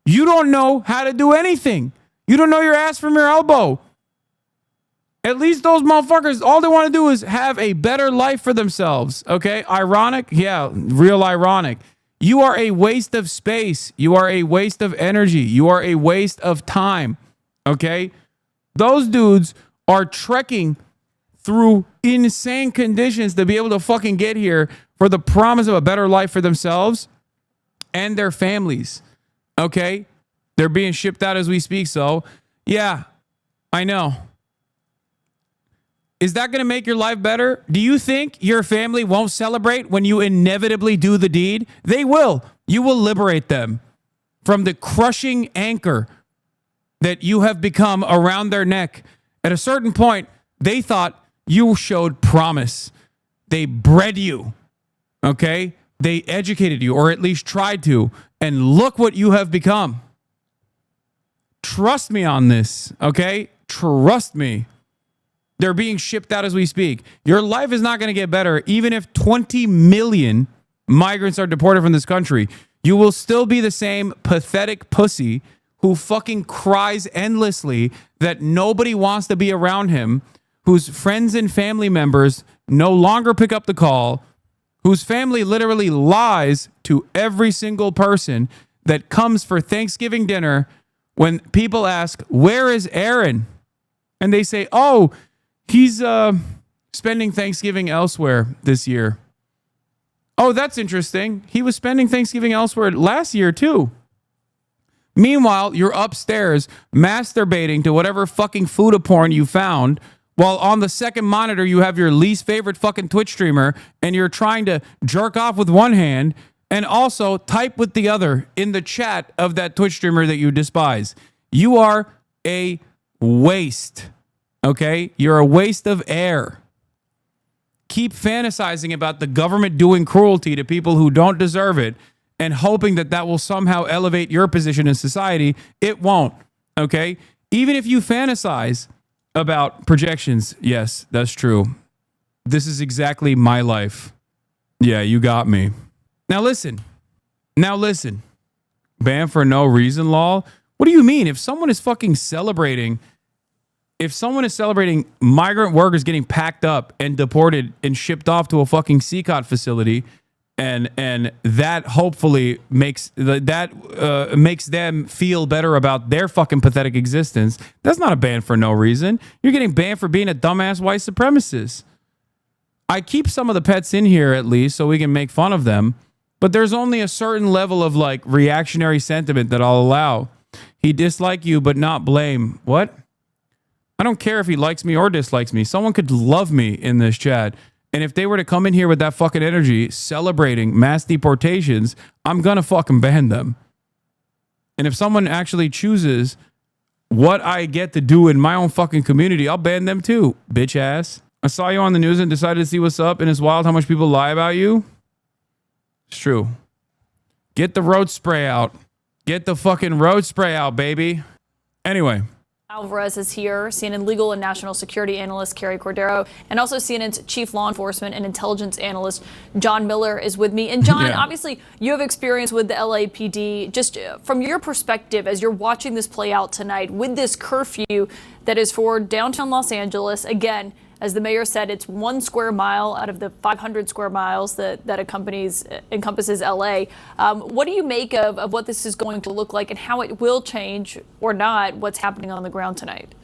You don't know how to do anything. You don't know your ass from your elbow. At least those motherfuckers, all they want to do is have a better life for themselves, okay? Ironic? Yeah, real ironic. You are a waste of space. You are a waste of energy. You are a waste of time, okay? Those dudes are trekking through insane conditions to be able to fucking get here for the promise of a better life for themselves and their families, okay? They're being shipped out as we speak, so yeah, I know. Is that going to make your life better? Do you think your family won't celebrate when you inevitably do the deed? They will. You will liberate them from the crushing anchor that you have become around their neck. At a certain point, they thought you showed promise. They bred you, okay? They educated you, or at least tried to, and look what you have become. Trust me on this, okay? Trust me. They're being shipped out as we speak. Your life is not going to get better even if 20 million migrants are deported from this country. You will still be the same pathetic pussy who fucking cries endlessly that nobody wants to be around him, whose friends and family members no longer pick up the call, whose family literally lies to every single person that comes for Thanksgiving dinner when people ask, where is Aaron? And they say, oh, he's spending Thanksgiving elsewhere this year. Oh, that's interesting. He was spending Thanksgiving elsewhere last year, too. Meanwhile, you're upstairs masturbating to whatever fucking food porn you found, while on the second monitor you have your least favorite fucking Twitch streamer, and you're trying to jerk off with one hand and also type with the other in the chat of that Twitch streamer that you despise. You are a waste. Okay? You're a waste of air. Keep fantasizing about the government doing cruelty to people who don't deserve it and hoping that that will somehow elevate your position in society. It won't. Okay? Even if you fantasize about projections, yes, that's true. This is exactly my life. Yeah, you got me. Now listen. Ban for no reason law? What do you mean? If someone is fucking celebrating migrant workers getting packed up and deported and shipped off to a fucking CCOT facility, and that hopefully makes them feel better about their fucking pathetic existence, that's not a ban for no reason. You're getting banned for being a dumbass white supremacist. I keep some of the pets in here at least so we can make fun of them, but there's only a certain level of like reactionary sentiment that I'll allow. He dislike you but not blame. What? I don't care if he likes me or dislikes me. Someone could love me in this chat. And if they were to come in here with that fucking energy celebrating mass deportations, I'm going to fucking ban them. And if someone actually chooses what I get to do in my own fucking community, I'll ban them too, bitch ass. I saw you on the news and decided to see what's up, and it's wild how much people lie about you. It's true. Get the road spray out. Get the fucking road spray out, baby. Anyway, Alvarez is here, CNN legal and national security analyst Carrie Cordero, and also CNN's chief law enforcement and intelligence analyst John Miller is with me. And John, obviously you have experience with the LAPD. Just from your perspective, as you're watching this play out tonight with this curfew that is for downtown Los Angeles, again, as the mayor said, it's 1 square mile out of the 500 square miles that encompasses LA. What do you make of what this is going to look like and how it will change or not what's happening on the ground tonight?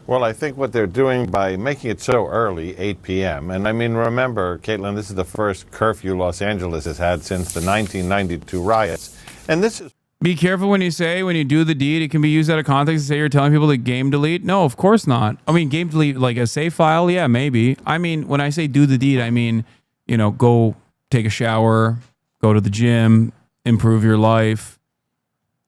Well, I think what they're doing by making it so early, 8 p.m., and I mean, remember, Caitlin, this is the first curfew Los Angeles has had since the 1992 riots. And this is... Be careful when you do the deed. It can be used out of context to say you're telling people to game delete. No, of course not. I mean, game delete, like a save file, yeah, maybe. I mean, when I say do the deed, I mean, go take a shower, go to the gym, improve your life,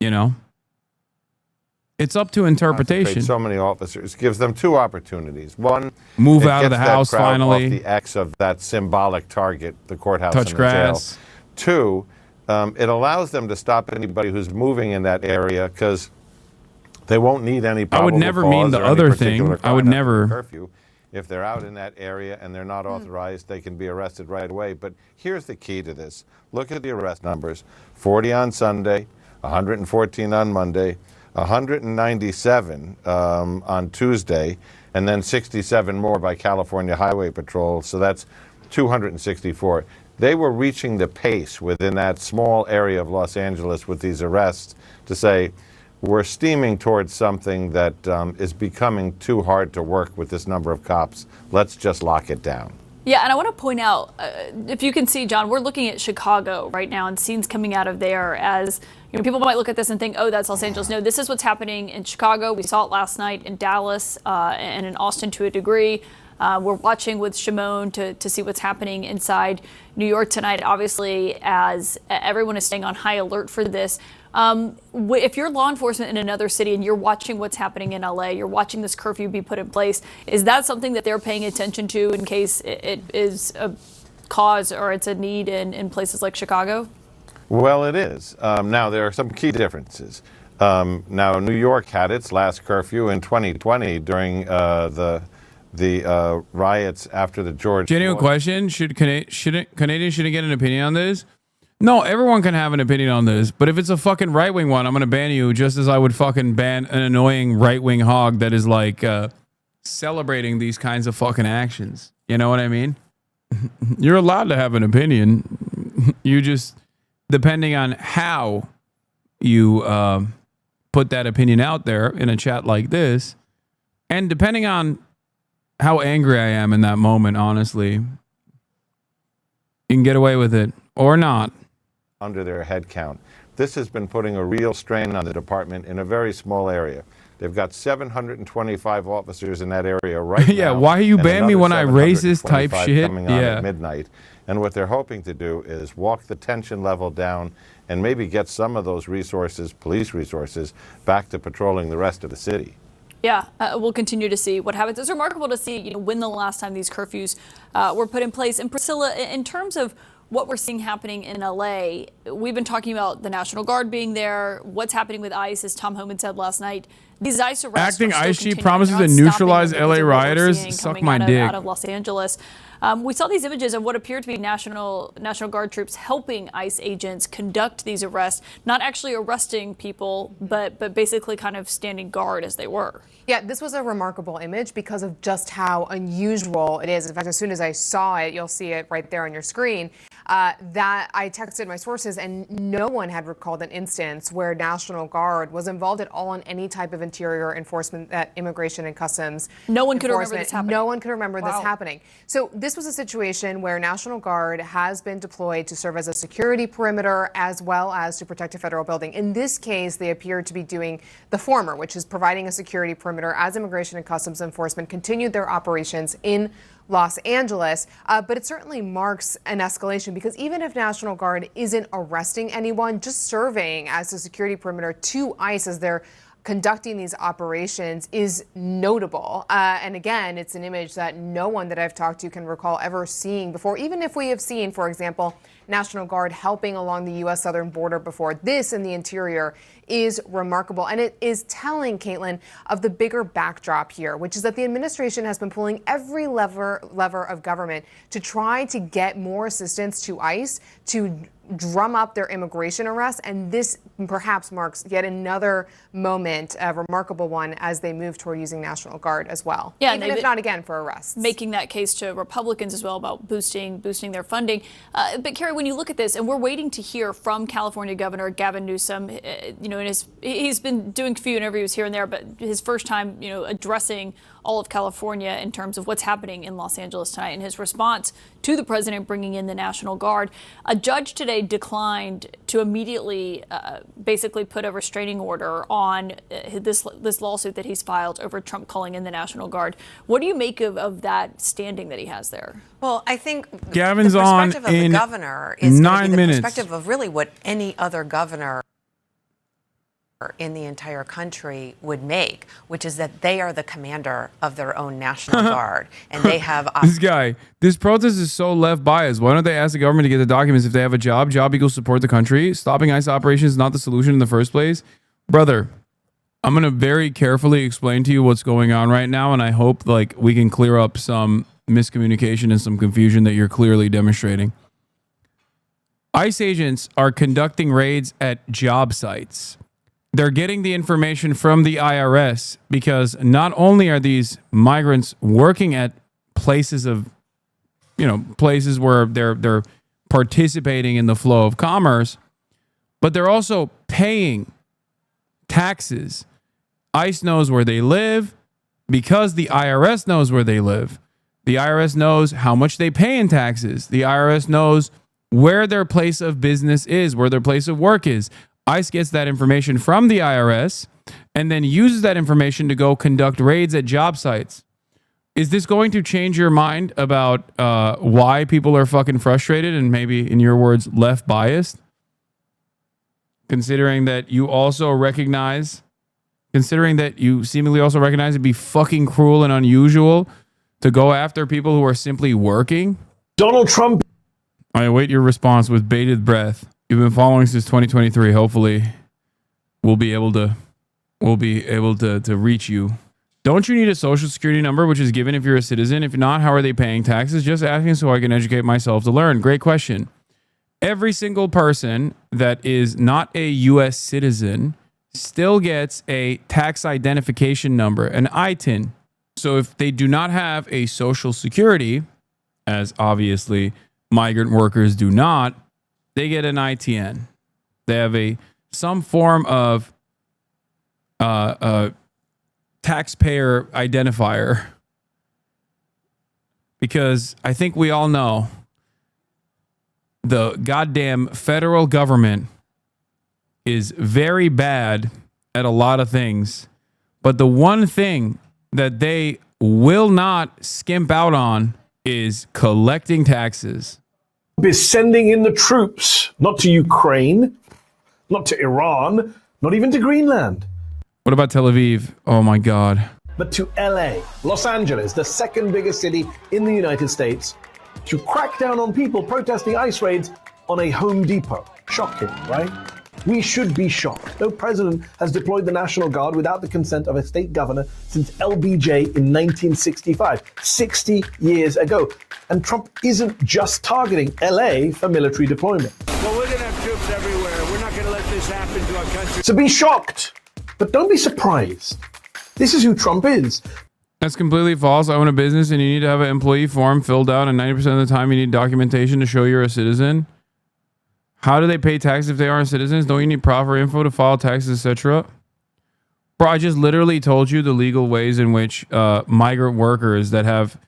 It's up to interpretation. So many officers gives them two opportunities. One, move out of the house finally. Off the X of that symbolic target, the courthouse touch and the grass. Jail. Two, it allows them to stop anybody who's moving in that area because they won't need any probable I would never cause mean the or any other particular thing. I would crime never. Curfew. If they're out in that area and they're not authorized, they can be arrested right away. But here's the key to this. Look at the arrest numbers. 40 on Sunday, 114 on Monday, 197 on Tuesday, and then 67 more by California Highway Patrol. So that's 264. They were reaching the pace within that small area of Los Angeles with these arrests to say, we're steaming towards something that is becoming too hard to work with this number of cops. Let's just lock it down. Yeah, and I want to point out, if you can see, John, we're looking at Chicago right now and scenes coming out of there as, people might look at this and think, oh, that's Los Angeles. No, this is what's happening in Chicago. We saw it last night in Dallas and in Austin to a degree. We're watching with Shimon to see what's happening inside New York tonight, obviously, as everyone is staying on high alert for this. If you're law enforcement in another city and you're watching what's happening in LA, you're watching this curfew be put in place, is that something that they're paying attention to in case it is a cause or it's a need in places like Chicago? Well, it is. Now, there are some key differences. Now, New York had its last curfew in 2020 during the riots after the George Genuine Floyd. question. Canadians shouldn't get an opinion on this? No, everyone can have an opinion on this, but if it's a fucking right-wing one, I'm going to ban you just as I would fucking ban an annoying right-wing hog that is like celebrating these kinds of fucking actions. You know what I mean? You're allowed to have an opinion. You just, depending on how you put that opinion out there in a chat like this, and depending on how angry I am in that moment, honestly, you can get away with it or not. Under their head count. This has been putting a real strain on the department in a very small area. They've got 725 officers in that area right now. Yeah, why you ban me when I raise this type shit? Coming on at midnight. And what they're hoping to do is walk the tension level down and maybe get some of those resources, police resources, back to patrolling the rest of the city. Yeah, we'll continue to see what happens. It's remarkable to see, when the last time these curfews were put in place. And Priscilla, in terms of what we're seeing happening in LA, we've been talking about the National Guard being there, what's happening with ICE, as Tom Homan said last night. These ICE arrests acting ICE chief promises to neutralize LA rioters. Suck my dick. Out of Los Angeles. We saw these images of what appeared to be National Guard troops helping ICE agents conduct these arrests, not actually arresting people, but basically kind of standing guard as they were. Yeah, this was a remarkable image because of just how unusual it is. In fact, as soon as I saw it, you'll see it right there on your screen, that I texted my sources and no one had recalled an instance where National Guard was involved at all in any type of interior enforcement, immigration and customs. No one could remember this happening. No one could remember this happening. So this was a situation where National Guard has been deployed to serve as a security perimeter as well as to protect a federal building. In this case, they appeared to be doing the former, which is providing a security perimeter as Immigration and Customs Enforcement continued their operations in Los Angeles. But it certainly marks an escalation because even if National Guard isn't arresting anyone, just serving as a security perimeter to ICE as they're conducting these operations is notable. And again, it's an image that no one that I've talked to can recall ever seeing before, even if we have seen, for example, National Guard helping along the U.S. southern border before. This in the interior is remarkable. And it is telling, Caitlin, of the bigger backdrop here, which is that the administration has been pulling every lever of government to try to get more assistance to ICE to drum up their immigration arrests. And this perhaps marks yet another moment, a remarkable one, as they move toward using National Guard as well. Yeah, even if not again for arrests. Making that case to Republicans as well about boosting their funding. But Carrie, when you look at this, and we're waiting to hear from California Governor Gavin Newsom, he's been doing a few interviews here and there, but his first time, addressing all of California in terms of what's happening in Los Angeles tonight and his response to the president bringing in the National Guard. A judge today declined to immediately basically put a restraining order on this lawsuit that he's filed over Trump calling in the National Guard. What do you make of that standing that he has there? Well, I think Gavin's the on perspective of the in governor is 9 going to be the minutes. perspective of really what any other governor in the entire country would make, which is that they are the commander of their own National Guard, and they have this protest is so left biased. Why don't they ask the government to get the documents if they have a job? Job equals support the country. Stopping ICE operations is not the solution in the first place. Brother, I'm going to very carefully explain to you what's going on right now, and I hope we can clear up some miscommunication and some confusion that you're clearly demonstrating. ICE agents are conducting raids at job sites. They're getting the information from the IRS because not only are these migrants working at places where they're participating in the flow of commerce, but they're also paying taxes. ICE knows where they live because the IRS knows where they live. The IRS knows how much they pay in taxes. The IRS knows where their place of business is, where their place of work is. ICE gets that information from the IRS and then uses that information to go conduct raids at job sites. Is this going to change your mind about why people are fucking frustrated and maybe, in your words, left biased? Considering that you seemingly also recognize it'd be fucking cruel and unusual to go after people who are simply working? Donald Trump. I await your response with bated breath. You've been following since 2023. Hopefully, we'll be able to reach you. Don't you need a social security number, which is given if you're a citizen? If not, how are they paying taxes? Just asking so I can educate myself to learn. Great question. Every single person that is not a U.S. citizen still gets a tax identification number, an ITIN. So if they do not have a social security, as obviously migrant workers do not, they get an ITN. They have some form of taxpayer identifier. Because I think we all know the goddamn federal government is very bad at a lot of things. But the one thing that they will not skimp out on is collecting taxes. Is sending in the troops, not to Ukraine, not to Iran, not even to Greenland. What about Tel Aviv? Oh my God. But to LA, Los Angeles, the second biggest city in the United States, to crack down on people protesting ICE raids on a Home Depot. Shocking, right? We should be shocked. No president has deployed the National Guard without the consent of a state governor since LBJ in 1965, 60 years ago. And Trump isn't just targeting LA for military deployment. Well, we're going to have troops everywhere. We're not going to let this happen to our country. So be shocked, but don't be surprised. This is who Trump is. That's completely false. I own a business and you need to have an employee form filled out, and 90% of the time you need documentation to show you're a citizen. How do they pay taxes if they aren't citizens? Don't you need proper info to file taxes, etc.? Bro, I just literally told you the legal ways in which migrant workers that have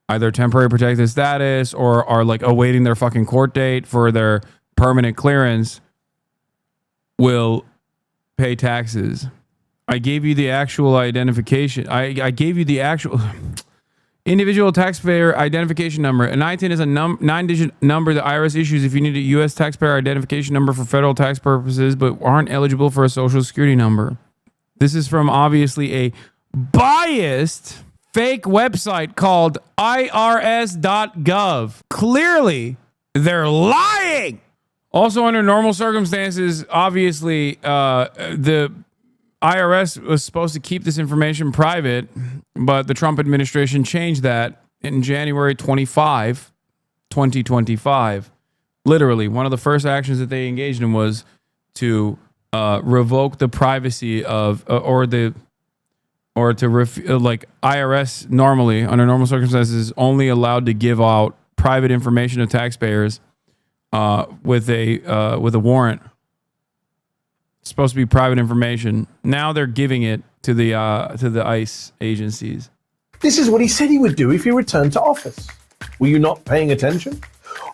either temporary protected status or are awaiting their fucking court date for their permanent clearance will pay taxes. I gave you the actual identification. I gave you the actual individual taxpayer identification number. An ITIN is a 9-digit number the IRS issues if you need a U.S. taxpayer identification number for federal tax purposes but aren't eligible for a social security number. This is from obviously a biased fake website called irs.gov. Clearly, they're lying. Also, under normal circumstances, obviously, the IRS was supposed to keep this information private, but the Trump administration changed that in January 2025. Literally, one of the first actions that they engaged in was to revoke the privacy of IRS normally under normal circumstances is only allowed to give out private information to taxpayers with a warrant. It's supposed to be private information. Now they're giving it to the ICE agencies. This is what he said he would do if he returned to office. Were you not paying attention?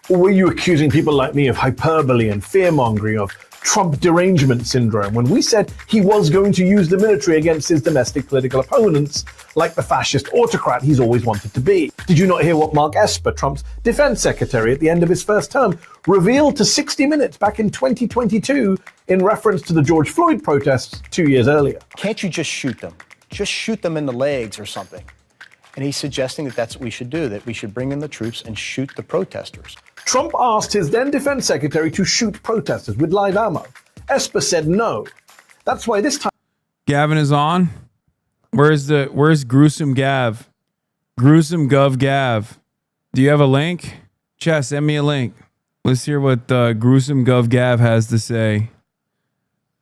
Or were you accusing people like me of hyperbole and fear-mongering, of Trump derangement syndrome, when we said he was going to use the military against his domestic political opponents, like the fascist autocrat he's always wanted to be? Did you not hear what Mark Esper, Trump's defense secretary at the end of his first term, revealed to 60 Minutes back in 2022 in reference to the George Floyd protests 2 years earlier? Can't you just shoot them? Just shoot them in the legs or something. And he's suggesting that that's what we should do, that we should bring in the troops and shoot the protesters. Trump asked his then defense secretary to shoot protesters with live ammo. Esper said no. That's why this time... Gavin is on. Where's Gruesome Gav? Gruesome Gov Gav. Do you have a link? Chess, send me a link. Let's hear what Gruesome Gov Gav has to say.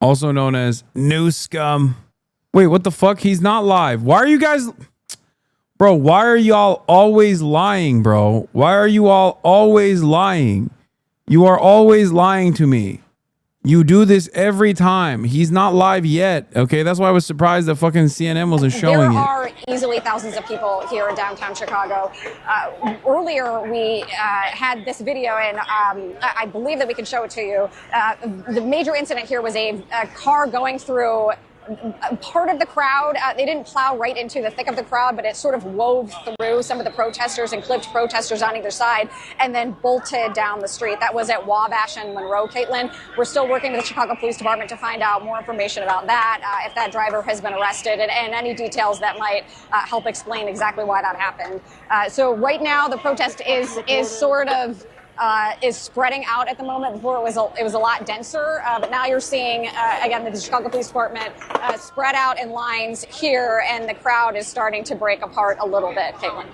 Also known as New Scum. Wait, what the fuck? He's not live. Why are you guys... Bro, why are y'all always lying, bro? Why are you all always lying? You are always lying to me. You do this every time. He's not live yet, okay? That's why I was surprised that fucking CNN wasn't showing it. There are easily thousands of people here in downtown Chicago. Earlier, we had this video, and I believe that we can show it to you. The major incident here was a car going through part of the crowd. They didn't plow right into the thick of the crowd, but it sort of wove through some of the protesters and clipped protesters on either side and then bolted down the street. That was at Wabash and Monroe, Caitlin. We're still working with the Chicago Police Department to find out more information about that, if that driver has been arrested, and any details that might help explain exactly why that happened. So right now, the protest is sort of is spreading out at the moment. Before it was a lot denser, but now you're seeing again the Chicago Police Department spread out in lines here, and the crowd is starting to break apart a little bit. Caitlin.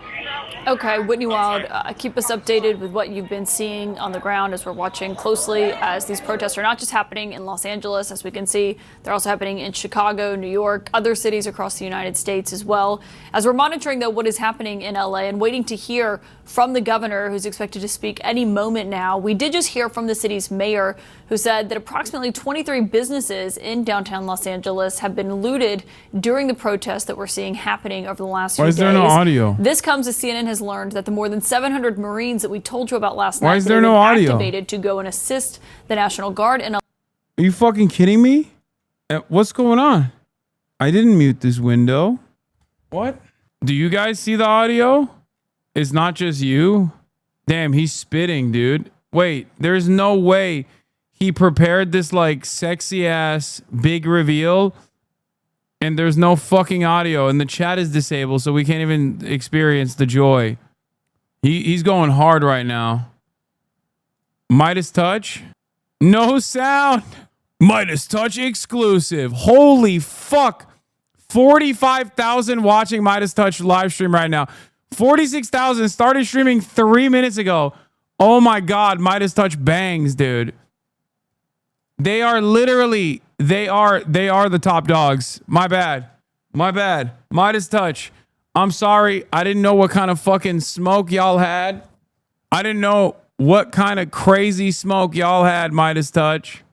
Okay, Whitney Wild, keep us updated with what you've been seeing on the ground as we're watching closely as these protests are not just happening in Los Angeles, as we can see, they're also happening in Chicago, New York, other cities across the United States as well. As we're monitoring, though, what is happening in LA and waiting to hear from the governor, who's expected to speak any moment now. We did just hear from the city's mayor, who said that approximately 23 businesses in downtown Los Angeles have been looted during the protests that we're seeing happening over the last few days. Why is there no audio? This comes as CNN has learned that the more than 700 Marines that we told you about last night Why is there no audio? activated to go and assist the National Guard. And are you fucking kidding me? What's going on? I didn't mute this window. What? Do you guys see the audio? It's not just you. Damn, he's spitting, dude. Wait, there's no way he prepared this like sexy ass big reveal and there's no fucking audio and the chat is disabled, so we can't even experience the joy. He's going hard right now. Midas Touch? No sound. Midas Touch exclusive. Holy fuck. 45,000 watching Midas Touch live stream right now. 46,000 started streaming 3 minutes ago. Oh my God, Midas Touch bangs, dude. They are literally, they are the top dogs. My bad. Midas Touch. I'm sorry. I didn't know what kind of fucking smoke y'all had. I didn't know what kind of crazy smoke y'all had, Midas Touch.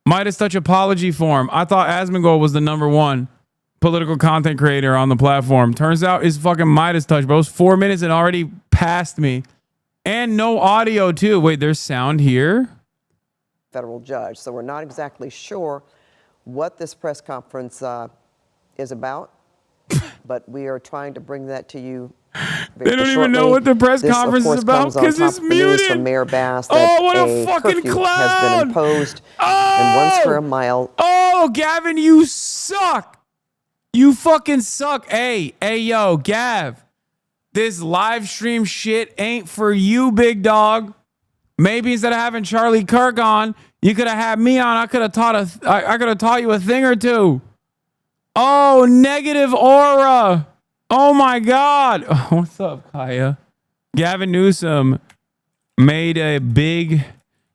Midas Touch apology form. I thought Asmongold was the #1 political content creator on the platform. Turns out it's fucking Midas Touch, bro. It's 4 minutes and already passed me. And no audio too. Wait, there's sound here? Federal judge. So we're not exactly sure what this press conference is about, but we are trying to bring that to you very They don't shortly. even know what the press This, conference of is course, about comes on because top it's of the news muted. from Mayor Bass that what a fucking curfew clown. has been imposed in 1 square mile. Oh, Gavin, you suck. You fucking suck. Hey, yo, Gav. This live stream shit ain't for you, big dog. Maybe instead of having Charlie Kirk on, you could have had me on. I could have taught you a thing or two. Oh, negative aura. Oh my God. Oh, what's up, Kaya? Gavin Newsom made a big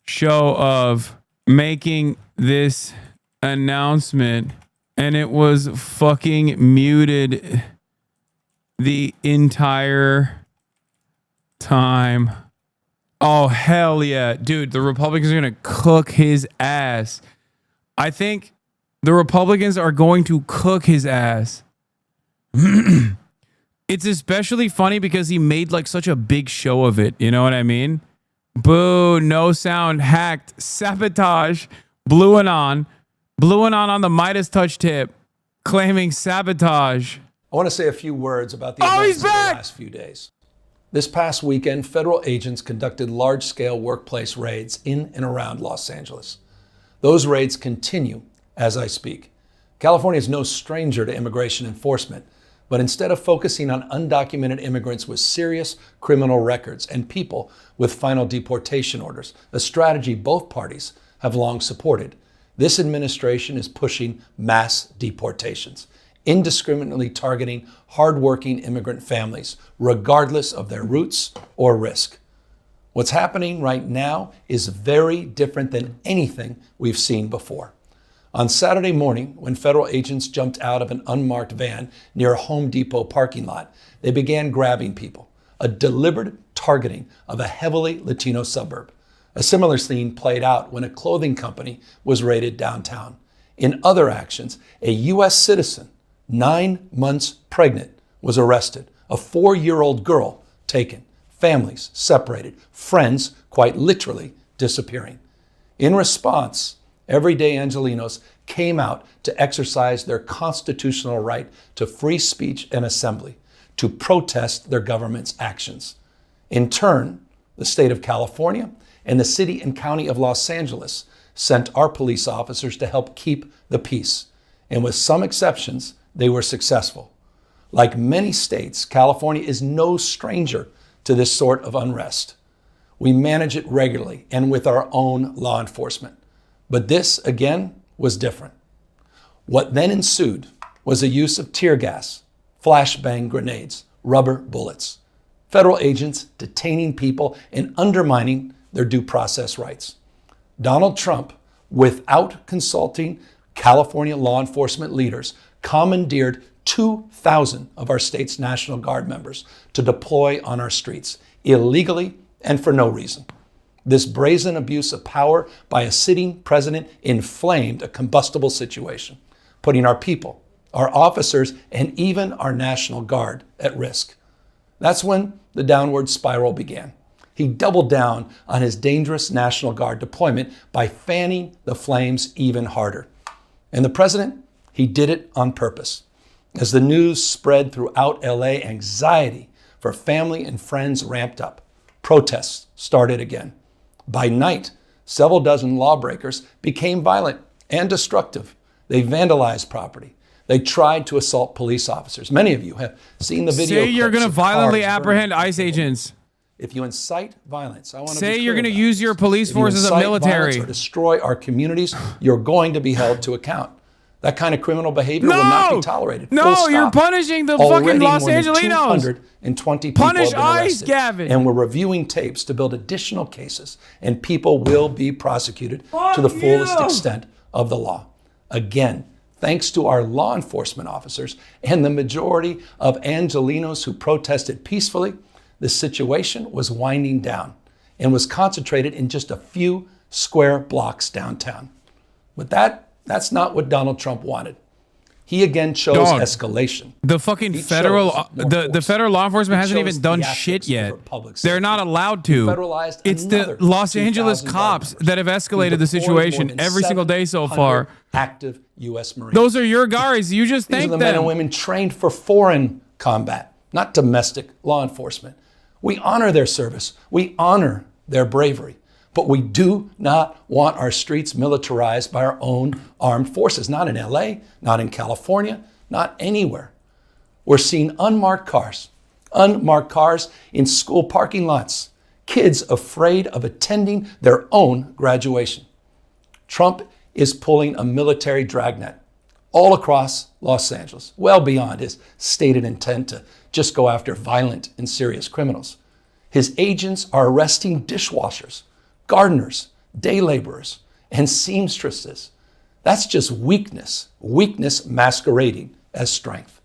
show of making this announcement, and it was fucking muted the entire time. Oh, hell yeah. Dude, the Republicans are going to cook his ass. I think the Republicans are going to cook his ass. It's especially funny because he made like such a big show of it. You know what I mean? Boo, no sound, hacked, sabotage, blew it on the Midas touch tip, claiming sabotage. I want to say a few words about the events of the last few days. This past weekend, federal agents conducted large-scale workplace raids in and around Los Angeles. Those raids continue as I speak. California is no stranger to immigration enforcement, but instead of focusing on undocumented immigrants with serious criminal records and people with final deportation orders, a strategy both parties have long supported, this administration is pushing mass deportations, indiscriminately targeting hardworking immigrant families, regardless of their roots or risk. What's happening right now is very different than anything we've seen before. On Saturday morning, when federal agents jumped out of an unmarked van near a Home Depot parking lot, they began grabbing people, a deliberate targeting of a heavily Latino suburb. A similar scene played out when a clothing company was raided downtown. In other actions, a U.S. citizen, 9 months pregnant, was arrested. A 4-year-old girl taken. Families separated. Friends, quite literally, disappearing. In response, everyday Angelenos came out to exercise their constitutional right to free speech and assembly, to protest their government's actions. In turn, the state of California and the city and county of Los Angeles sent our police officers to help keep the peace. And with some exceptions, they were successful. Like many states, California is no stranger to this sort of unrest. We manage it regularly and with our own law enforcement. But this, again, was different. What then ensued was the use of tear gas, flashbang grenades, rubber bullets, federal agents detaining people and undermining their due process rights. Donald Trump, without consulting California law enforcement leaders, commandeered 2,000 of our state's National Guard members to deploy on our streets, illegally and for no reason. This brazen abuse of power by a sitting president inflamed a combustible situation, putting our people, our officers, and even our National Guard at risk. That's when the downward spiral began. He doubled down on his dangerous National Guard deployment by fanning the flames even harder. And the president, he did it on purpose. As the news spread throughout LA, anxiety for family and friends ramped up. Protests started again. By night, several dozen lawbreakers became violent and destructive. They vandalized property. They tried to assault police officers. Many of you have seen the video. Say you're going to violently apprehend ICE agents. If you incite violence, I want to say you're going to use your police force as a military or destroy our communities, you're going to be held to account. That kind of criminal behavior will not be tolerated. No, you're punishing the fucking Los Angelenos. 220 people Punish have been ICE, arrested, Gavin. and we're reviewing tapes to build additional cases, and people will be prosecuted to the fullest extent of the law. Again, thanks to our law enforcement officers and the majority of Angelenos who protested peacefully, the situation was winding down and was concentrated in just a few square blocks downtown. But that's not what Donald Trump wanted. He again chose escalation. The fucking federal law enforcement hasn't even done shit yet. They're not allowed to. It's the Los Angeles cops that have escalated the situation every single day so far. Active U.S. Marines. Those are your guys. You just thank them. These are the men and women trained for foreign combat, not domestic law enforcement. We honor their service. We honor their bravery. But we do not want our streets militarized by our own armed forces, not in LA, not in California, not anywhere. We're seeing unmarked cars in school parking lots, kids afraid of attending their own graduation. Trump is pulling a military dragnet all across Los Angeles, well beyond his stated intent to just go after violent and serious criminals. His agents are arresting dishwashers, gardeners, day laborers, and seamstresses. That's just weakness masquerading as strength.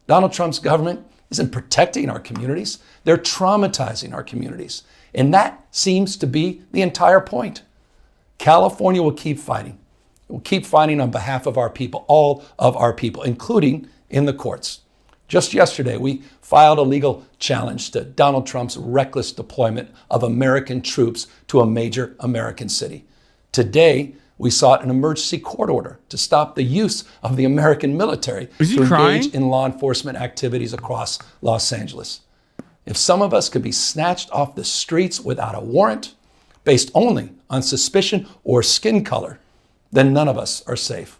Donald Trump's government isn't protecting our communities. They're traumatizing our communities. And that seems to be the entire point. California will keep fighting. It will keep fighting on behalf of our people, all of our people, including in the courts. Just yesterday, we filed a legal challenge to Donald Trump's reckless deployment of American troops to a major American city. Today, we sought an emergency court order to stop the use of the American military to engage in law enforcement activities across Los Angeles. If some of us could be snatched off the streets without a warrant, based only on suspicion or skin color, then none of us are safe.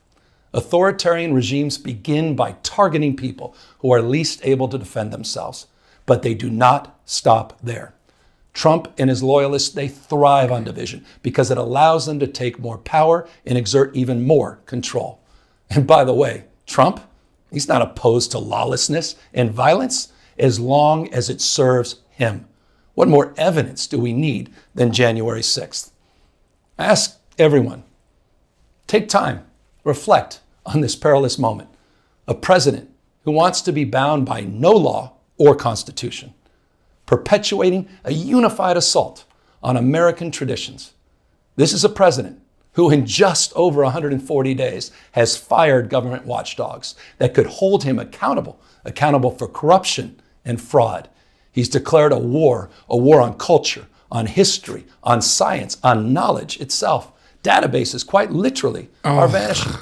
Authoritarian regimes begin by targeting people who are least able to defend themselves, but they do not stop there. Trump and his loyalists, they thrive on division because it allows them to take more power and exert even more control. And by the way, Trump, he's not opposed to lawlessness and violence as long as it serves him. What more evidence do we need than January 6th? I ask everyone, take time, reflect on this perilous moment. A president who wants to be bound by no law or constitution, perpetuating a unified assault on American traditions. This is a president who in just over 140 days has fired government watchdogs that could hold him accountable for corruption and fraud. He's declared a war on culture, on history, on science, on knowledge itself. Databases, quite literally, are vanishing.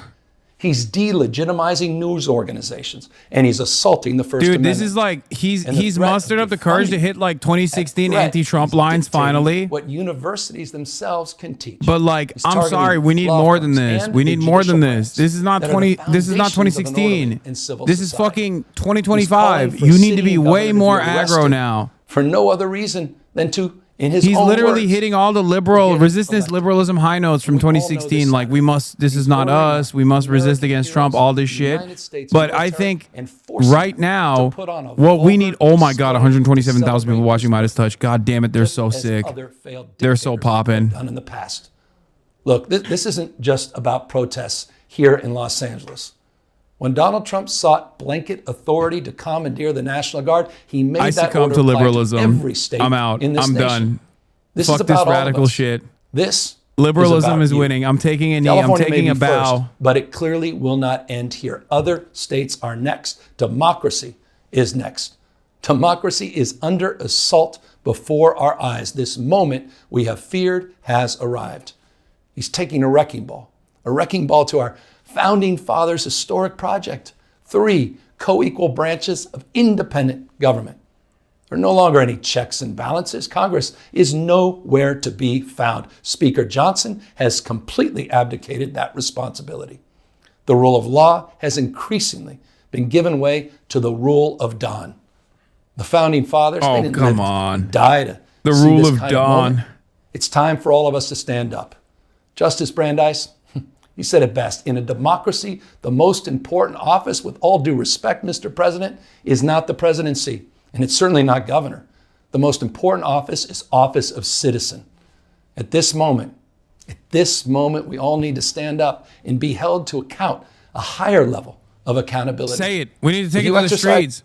He's delegitimizing news organizations, and he's assaulting the First Amendment. Dude, this is like, he's mustered up the courage to hit like 2016 anti-Trump lines finally. What universities themselves can teach. But like, I'm sorry, we need more than this. We need more than this. This is not 2016. This is fucking 2025. You need to be way more aggro now. For no other reason than to, in his He's own literally words, hitting all the liberalism high notes from 2016. Like, this is not us. We must resist against Trump, all this shit. But I think right now, what we need, oh my God, 127,000 people watching Midas Touch. God damn it, they're so sick. They're so popping. Done in the past. Look, this isn't just about protests here in Los Angeles. When Donald Trump sought blanket authority to commandeer the National Guard, he made I that succumb order to apply liberalism. every state I'm out. in this I'm nation. done. This Fuck is about this all of radical us. shit. This Liberalism is you. winning. I'm taking a knee. California I'm may taking a be bow. first, but it clearly will not end here. Other states are next. Democracy is next. Democracy is under assault before our eyes. This moment we have feared has arrived. He's taking a wrecking ball to our founding fathers' historic project. 3 co-equal branches of independent government. There are no longer any checks and balances. Congress is nowhere to be found. Speaker Johnson has completely abdicated that responsibility. The rule of law has increasingly been given way to the rule of Don. The founding fathers, they didn't live and die to The see rule this of kind Don. moment. It's time for all of us to stand up. Justice Brandeis, he said it best. In a democracy, the most important office, with all due respect, Mr. President, is not the presidency, and it's certainly not governor. The most important office is office of citizen. At this moment, we all need to stand up and be held to account, a higher level of accountability. Say it. We need to take If it you to the exercise streets.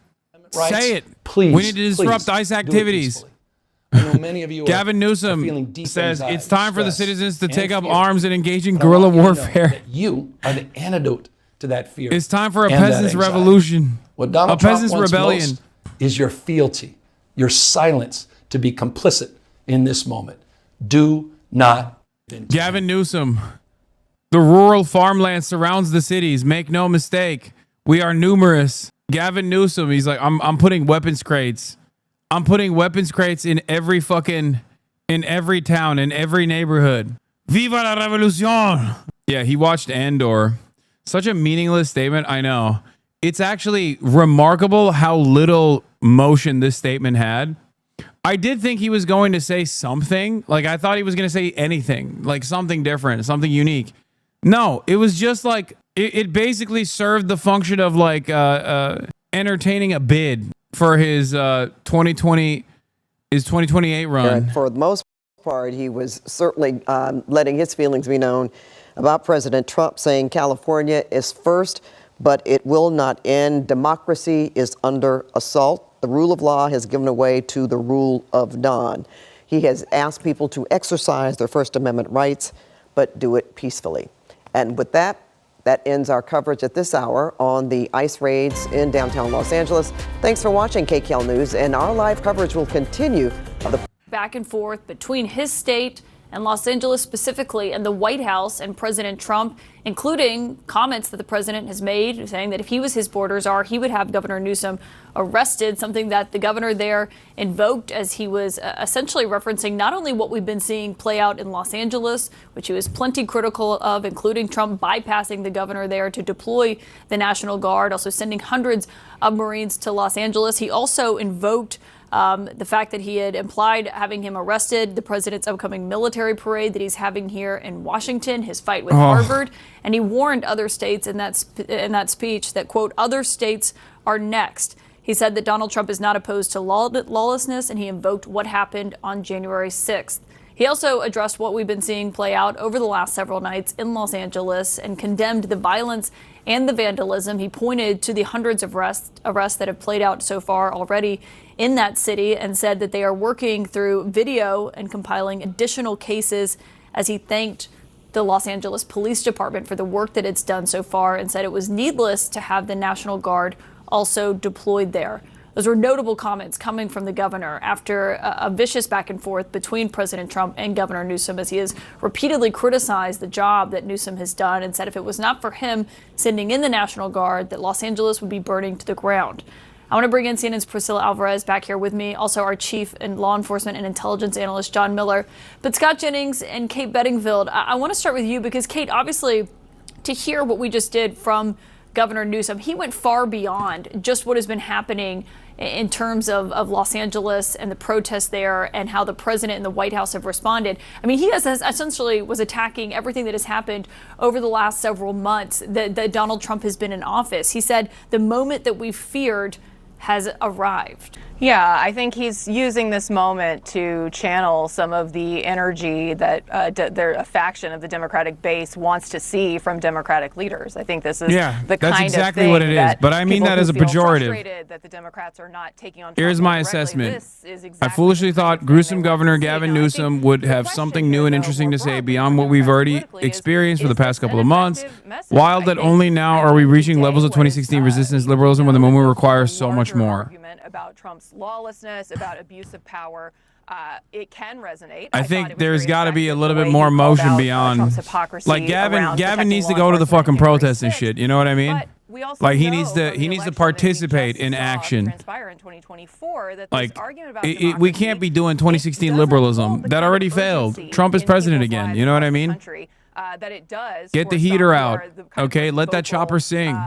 rights, Say it. Please. We need to disrupt please, ICE do it activities. peacefully. I know many of you Gavin are Newsom feeling deep says anxiety, it's time for the stress, citizens to and take up fear. arms and engage in But I guerrilla want you to know warfare. that you are the antidote to that fear. It's time for a and that peasants' anxiety. revolution. What Donald A Trump peasants' wants rebellion. most is your fealty, your silence to be complicit in this moment. Do not. Gavin Newsom. The rural farmland surrounds the cities. Make no mistake. We are numerous. Gavin Newsom, he's like, I'm putting weapons crates. I'm putting weapons crates in every town, in every neighborhood. Viva la revolution! Yeah, he watched Andor. Such a meaningless statement, I know. it's actually remarkable how little motion this statement had. I did think he was going to say something. Like, I thought he was going to say anything, like something different, something unique. No, it was just like, it basically served the function of like entertaining a bid for his 2028 run. For the most part, he was certainly letting his feelings be known about President Trump, saying California is first, but it will not end. Democracy is under assault. The rule of law has given way to the rule of none. He has asked people to exercise their First Amendment rights, but do it peacefully. And with that, that ends our coverage at this hour on the ICE raids in downtown Los Angeles. Thanks for watching KCAL News, and our live coverage will continue. Back and forth between his state and Los Angeles specifically and the White House and President Trump, including comments that the president has made saying that if he was his border czar, he would have Governor Newsom arrested, something that the governor there invoked as he was essentially referencing not only what we've been seeing play out in Los Angeles, which he was plenty critical of, including Trump bypassing the governor there to deploy the National Guard, also sending hundreds of Marines to Los Angeles. He also invoked the fact that he had implied having him arrested, the president's upcoming military parade that he's having here in Washington, his fight with Harvard, and he warned other states in that speech that, quote, other states are next. He said that Donald Trump is not opposed to lawlessness, and he invoked what happened on January 6th. He also addressed what we've been seeing play out over the last several nights in Los Angeles and condemned the violence and the vandalism. He pointed to the hundreds of arrests that have played out so far already in that city and said that they are working through video and compiling additional cases, as he thanked the Los Angeles Police Department for the work that it's done so far and said it was needless to have the National Guard also deployed there. Those were notable comments coming from the governor after a vicious back and forth between President Trump and Governor Newsom, as he has repeatedly criticized the job that Newsom has done and said if it was not for him sending in the National Guard, that Los Angeles would be burning to the ground. I want to bring in CNN's Priscilla Alvarez back here with me, also our chief and law enforcement and intelligence analyst, John Miller. But Scott Jennings and Kate Bedingfield, I want to start with you because, Kate, obviously, to hear what we just did from Governor Newsom, he went far beyond just what has been happening in terms of Los Angeles and the protests there and how the president and the White House have responded. I mean, he has essentially was attacking everything that has happened over the last several months that Donald Trump has been in office. He said the moment that we feared has arrived. Yeah, I think he's using this moment to channel some of the energy that a faction of the Democratic base wants to see from Democratic leaders. I think this is the that's kind exactly of thing what it is. that But I mean that as a pejorative. that the Democrats are not taking on. Here's my assessment. I foolishly thought gruesome Governor Gavin Newsom would have something new and interesting to say beyond what we've already experienced for the past couple of months. Wild that only now are we reaching levels of 2016 resistance liberalism when the moment requires so much more. About Trump's lawlessness, about abuse of power, it can resonate. I think there's got to be a little bit more emotion beyond. Like Gavin needs to go to the fucking protests and shit. You know what I mean? Like he needs to participate in action. Like we can't be doing 2016 liberalism. That already failed. Trump is president again. You know what I mean? That it does. Get the heater out. Okay, let that chopper sing.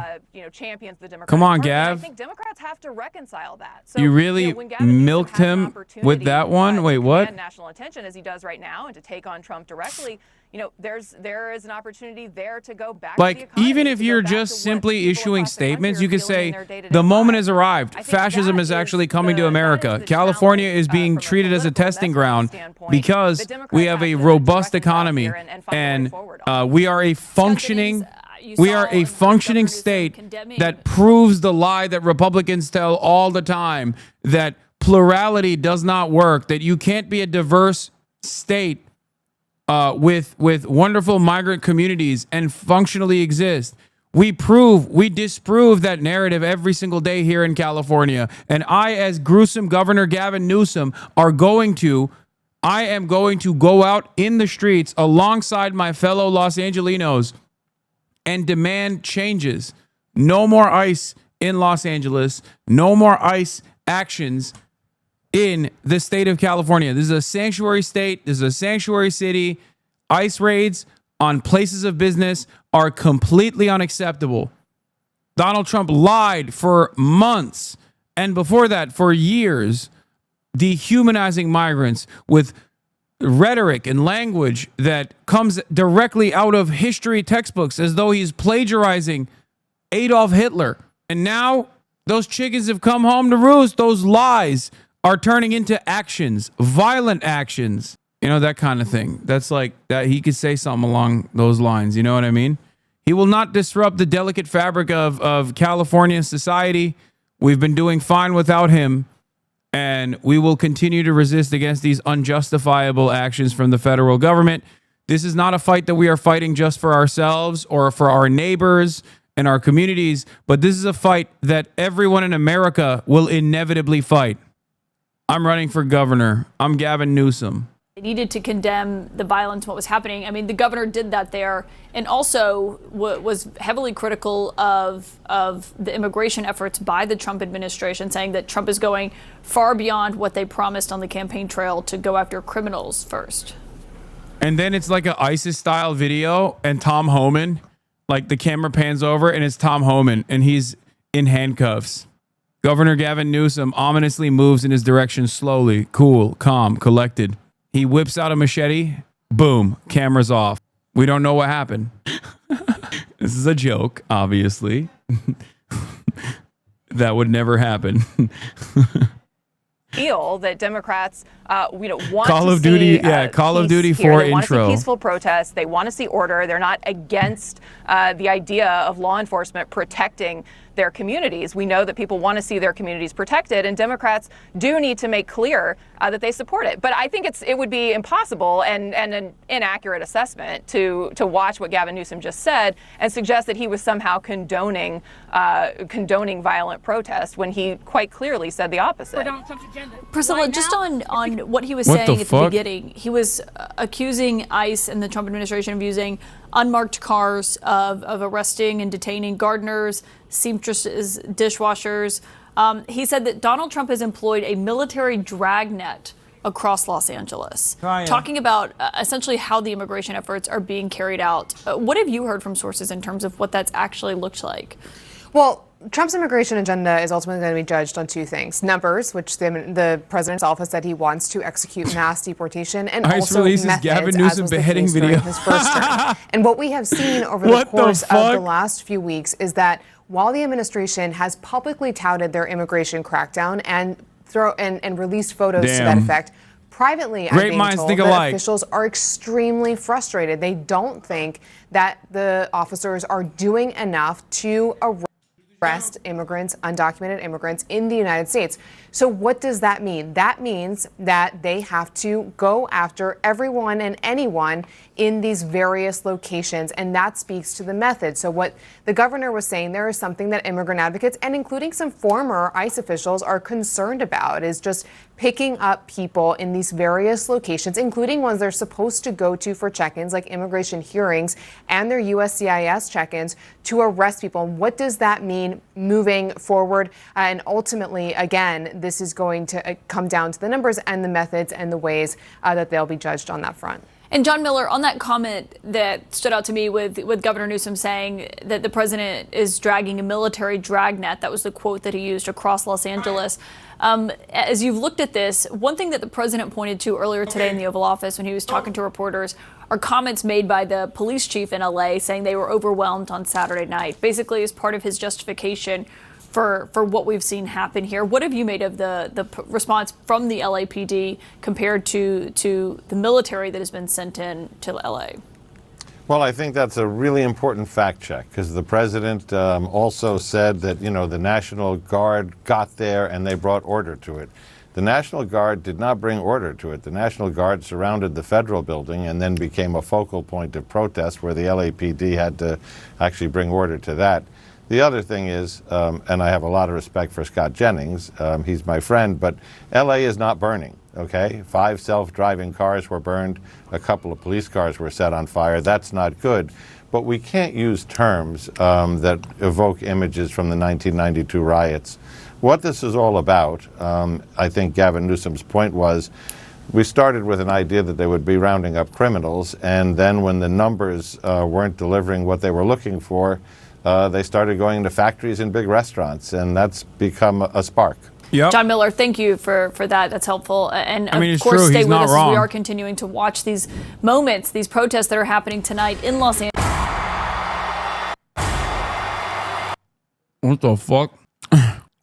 Champions the Democratic Come on, Party. Gav. I think Democrats have to reconcile that. So, you really milked him with that one? Wait, what? National attention as he does right now, and to take on Trump directly. There is an opportunity there to go back. Like, to the economy, even if you're just simply issuing statements, you could say the moment has arrived. Fascism is actually coming to America. California is being treated as a testing ground because we have a robust economy and we are a functioning. We are a functioning state that proves the lie that Republicans tell all the time, that plurality does not work, that you can't be a diverse state with wonderful migrant communities and functionally exist. We disprove that narrative every single day here in California. And I, as gruesome Governor Gavin Newsom, I am going to go out in the streets alongside my fellow Los Angelinos and demand changes. No more ICE in Los Angeles. No more ICE actions in the state of California. This is a sanctuary state. This is a sanctuary city. ICE raids on places of business are completely unacceptable. Donald Trump lied for months, and before that, for years, dehumanizing migrants with rhetoric and language that comes directly out of history textbooks, as though he's plagiarizing Adolf Hitler. And now those chickens have come home to roost. Those lies are turning into actions, violent actions, you know, that kind of thing. That's like that. He could say something along those lines. You know what I mean? He will not disrupt the delicate fabric of California society. We've been doing fine without him, and we will continue to resist against these unjustifiable actions from the federal government. This is not a fight that we are fighting just for ourselves or for our neighbors and our communities, but this is a fight that everyone in America will inevitably fight. I'm running for governor. I'm Gavin Newsom. They needed to condemn the violence, what was happening. I mean, the governor did that there, and also was heavily critical of the immigration efforts by the Trump administration, saying that Trump is going far beyond what they promised on the campaign trail to go after criminals first. And then it's like an ISIS-style video, and Tom Homan, like the camera pans over, and it's Tom Homan, and he's in handcuffs. Governor Gavin Newsom ominously moves in his direction slowly, cool, calm, collected. He whips out a machete. Boom. Camera's off. We don't know what happened. This is a joke, obviously. That would never happen. Feel that Democrats want Call to of Duty, see, yeah, Call of Duty here. 4 they want to intro. see peaceful protests. They want to see order. They're not against the idea of law enforcement protecting their communities. We know that people want to see their communities protected, and Democrats do need to make clear that they support it. But I think it would be impossible and an inaccurate assessment to watch what Gavin Newsom just said and suggest that he was somehow condoning violent protest when he quite clearly said the opposite. Priscilla, just on what he was What saying the at the fuck? beginning, he was accusing ICE and the Trump administration of using unmarked cars, of arresting and detaining gardeners, seamstresses, dishwashers. He said that Donald Trump has employed a military dragnet across Los Angeles, talking about essentially how the immigration efforts are being carried out. What have you heard from sources in terms of what that's actually looked like? Well, Trump's immigration agenda is ultimately going to be judged on two things: numbers, which the president's office said he wants to execute mass deportation, and ICE also releases methods, Gavin as Newsom was the beheading case during video. his first term. And what we have seen over the course of the last few weeks is that while the administration has publicly touted their immigration crackdown and released photos to that effect, privately, I'm Great being minds told think that alike. officials are extremely frustrated. They don't think that the officers are doing enough to arrest immigrants, undocumented immigrants in the United States. So what does that mean? That means that they have to go after everyone and anyone in these various locations, and that speaks to the method. So what the governor was saying there is something that immigrant advocates, and including some former ICE officials, are concerned about, is just picking up people in these various locations, including ones they're supposed to go to for check-ins, like immigration hearings and their USCIS check-ins, to arrest people. And what does that mean moving forward? And ultimately, again, this is going to come down to the numbers and the methods and the ways that they'll be judged on that front. And John Miller, on that comment that stood out to me with Governor Newsom saying that the president is dragging a military dragnet, that was the quote that he used across Los Angeles. As you've looked at this, one thing that the president pointed to earlier today in the Oval Office when he was talking to reporters are comments made by the police chief in LA saying they were overwhelmed on Saturday night, basically as part of his justification for what we've seen happen here. What have you made of the response from the LAPD compared to the military that has been sent in to LA? Well, I think that's a really important fact check, because the president also said that, the National Guard got there and they brought order to it. The National Guard did not bring order to it. The National Guard surrounded the federal building and then became a focal point of protest where the LAPD had to actually bring order to that. The other thing is, and I have a lot of respect for Scott Jennings, he's my friend, but LA is not burning, okay? 5 self-driving cars were burned, a couple of police cars were set on fire. That's not good. But we can't use terms that evoke images from the 1992 riots. What this is all about, I think Gavin Newsom's point was, we started with an idea that they would be rounding up criminals, and then when the numbers weren't delivering what they were looking for, they started going into factories and big restaurants, and that's become a spark. Yep. John Miller, thank you for that. That's helpful. And I mean, of course, true. stay He's with not us wrong. as we are continuing to watch these moments, these protests that are happening tonight in Los Angeles. What the fuck?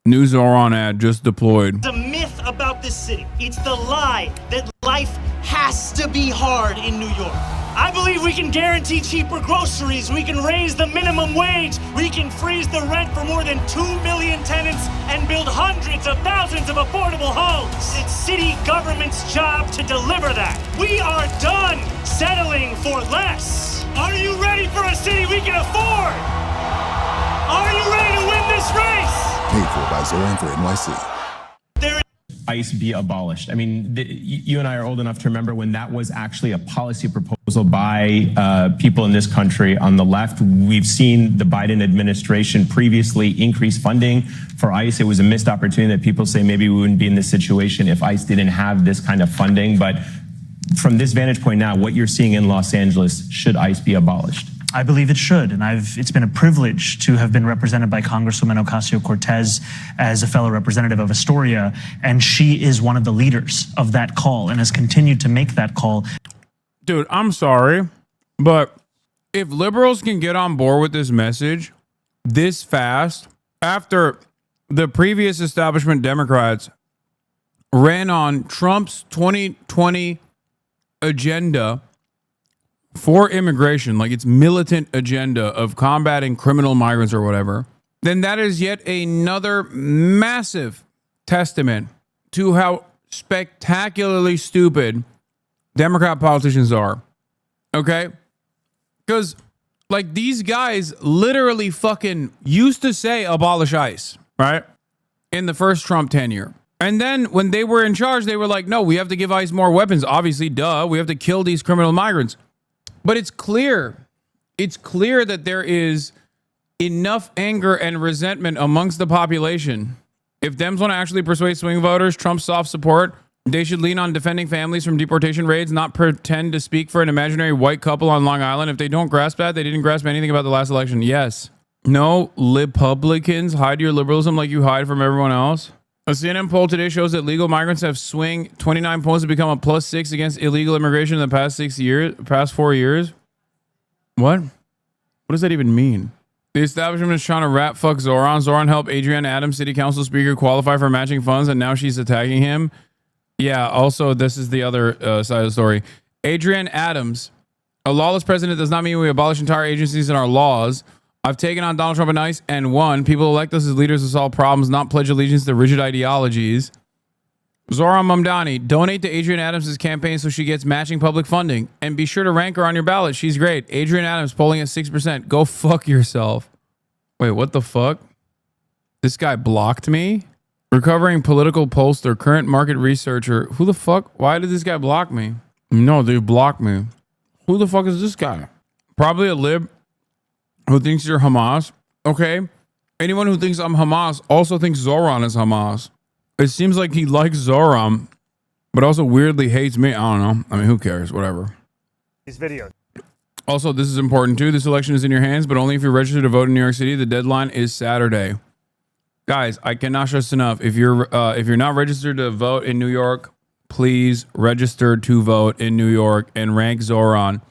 New Zohran ad just deployed. It's a myth about this city. It's the lie that life has to be hard in New York. I believe we can guarantee cheaper groceries, we can raise the minimum wage, we can freeze the rent for more than 2 million tenants and build hundreds of thousands of affordable homes. It's city government's job to deliver that. We are done settling for less. Are you ready for a city we can afford? Are you ready to win this race? Paid for by Zohran for NYC. ICE be abolished. I mean, you and I are old enough to remember when that was actually a policy proposal by people in this country on the left. We've seen the Biden administration previously increase funding for ICE. It was a missed opportunity that people say maybe we wouldn't be in this situation if ICE didn't have this kind of funding. But from this vantage point now, what you're seeing in Los Angeles, should ICE be abolished? I believe it should, and it's been a privilege to have been represented by Congresswoman Ocasio-Cortez as a fellow representative of Astoria, and she is one of the leaders of that call and has continued to make that call. Dude, I'm sorry, but if liberals can get on board with this message this fast, after the previous establishment Democrats ran on Trump's 2020 agenda for immigration, like its militant agenda of combating criminal migrants or whatever, then that is yet another massive testament to how spectacularly stupid Democrat politicians are. Okay? Because, like, these guys literally fucking used to say abolish ICE, right? In the first Trump tenure. And then when they were in charge, they were like, no, we have to give ICE more weapons. Obviously, duh, we have to kill these criminal migrants. But it's clear that there is enough anger and resentment amongst the population. If Dems want to actually persuade swing voters, Trump's soft support, they should lean on defending families from deportation raids, not pretend to speak for an imaginary white couple on Long Island. If they don't grasp that, they didn't grasp anything about the last election. Yes. No, Republicans, hide your liberalism like you hide from everyone else. A CNN poll today shows that legal migrants have swung 29 points to become a +6 against illegal immigration in the past 4 years. What? What does that even mean? The establishment is trying to rat fuck Zohran. Zohran helped Adrienne Adams, city council speaker, qualify for matching funds, and now she's attacking him. Yeah, also, this is the other side of the story. Adrienne Adams, a lawless president does not mean we abolish entire agencies and our laws. I've taken on Donald Trump and ICE and won. People elect us as leaders to solve problems, not pledge allegiance to rigid ideologies. Zohran Mamdani, donate to Adrienne Adams' campaign so she gets matching public funding. And be sure to rank her on your ballot. She's great. Adrienne Adams polling at 6%. Go fuck yourself. Wait, what the fuck? This guy blocked me? Recovering political pollster, current market researcher. Who the fuck? Why did this guy block me? No, they blocked me. Who the fuck is this guy? Probably a lib who thinks you're Hamas. Okay. Anyone who thinks I'm Hamas also thinks Zohran is Hamas. It seems like he likes Zohran, but also weirdly hates me. I don't know. I mean, who cares? Whatever. These videos. Also, this is important too. This election is in your hands, but only if you're registered to vote in New York City. The deadline is Saturday. Guys, I cannot stress enough. If you're not registered to vote in New York, please register to vote in New York and rank Zohran.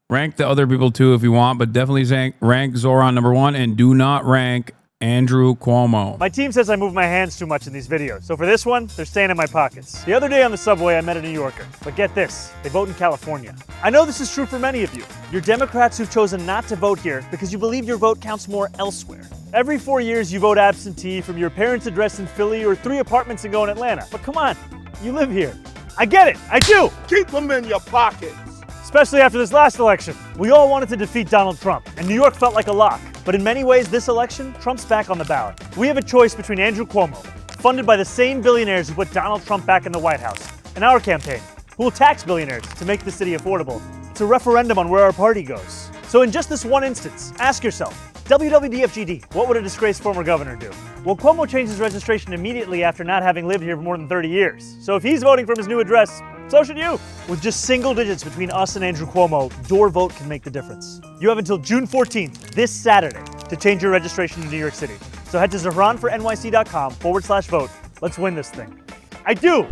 Rank the other people too if you want, but definitely rank Zohran number 1 and do not rank Andrew Cuomo. My team says I move my hands too much in these videos, so for this one, they're staying in my pockets. The other day on the subway, I met a New Yorker, but get this, they vote in California. I know this is true for many of you. You're Democrats who've chosen not to vote here because you believe your vote counts more elsewhere. Every 4 years, you vote absentee from your parents' address in Philly or 3 apartments ago in Atlanta. But come on, you live here. I get it, I do. Keep them in your pockets. Especially after this last election. We all wanted to defeat Donald Trump, and New York felt like a lock. But in many ways, this election, Trump's back on the ballot. We have a choice between Andrew Cuomo, funded by the same billionaires who put Donald Trump back in the White House, and our campaign, who will tax billionaires to make the city affordable. It's a referendum on where our party goes. So in just this one instance, ask yourself, WWDFGD, what would a disgraced former governor do? Well, Cuomo changed his registration immediately after not having lived here for more than 30 years. So if he's voting from his new address, so should you. With just single digits between us and Andrew Cuomo, your vote can make the difference. You have until June 14th, this Saturday, to change your registration in New York City. So head to ZohranforNYC.com/vote. Let's win this thing. I do.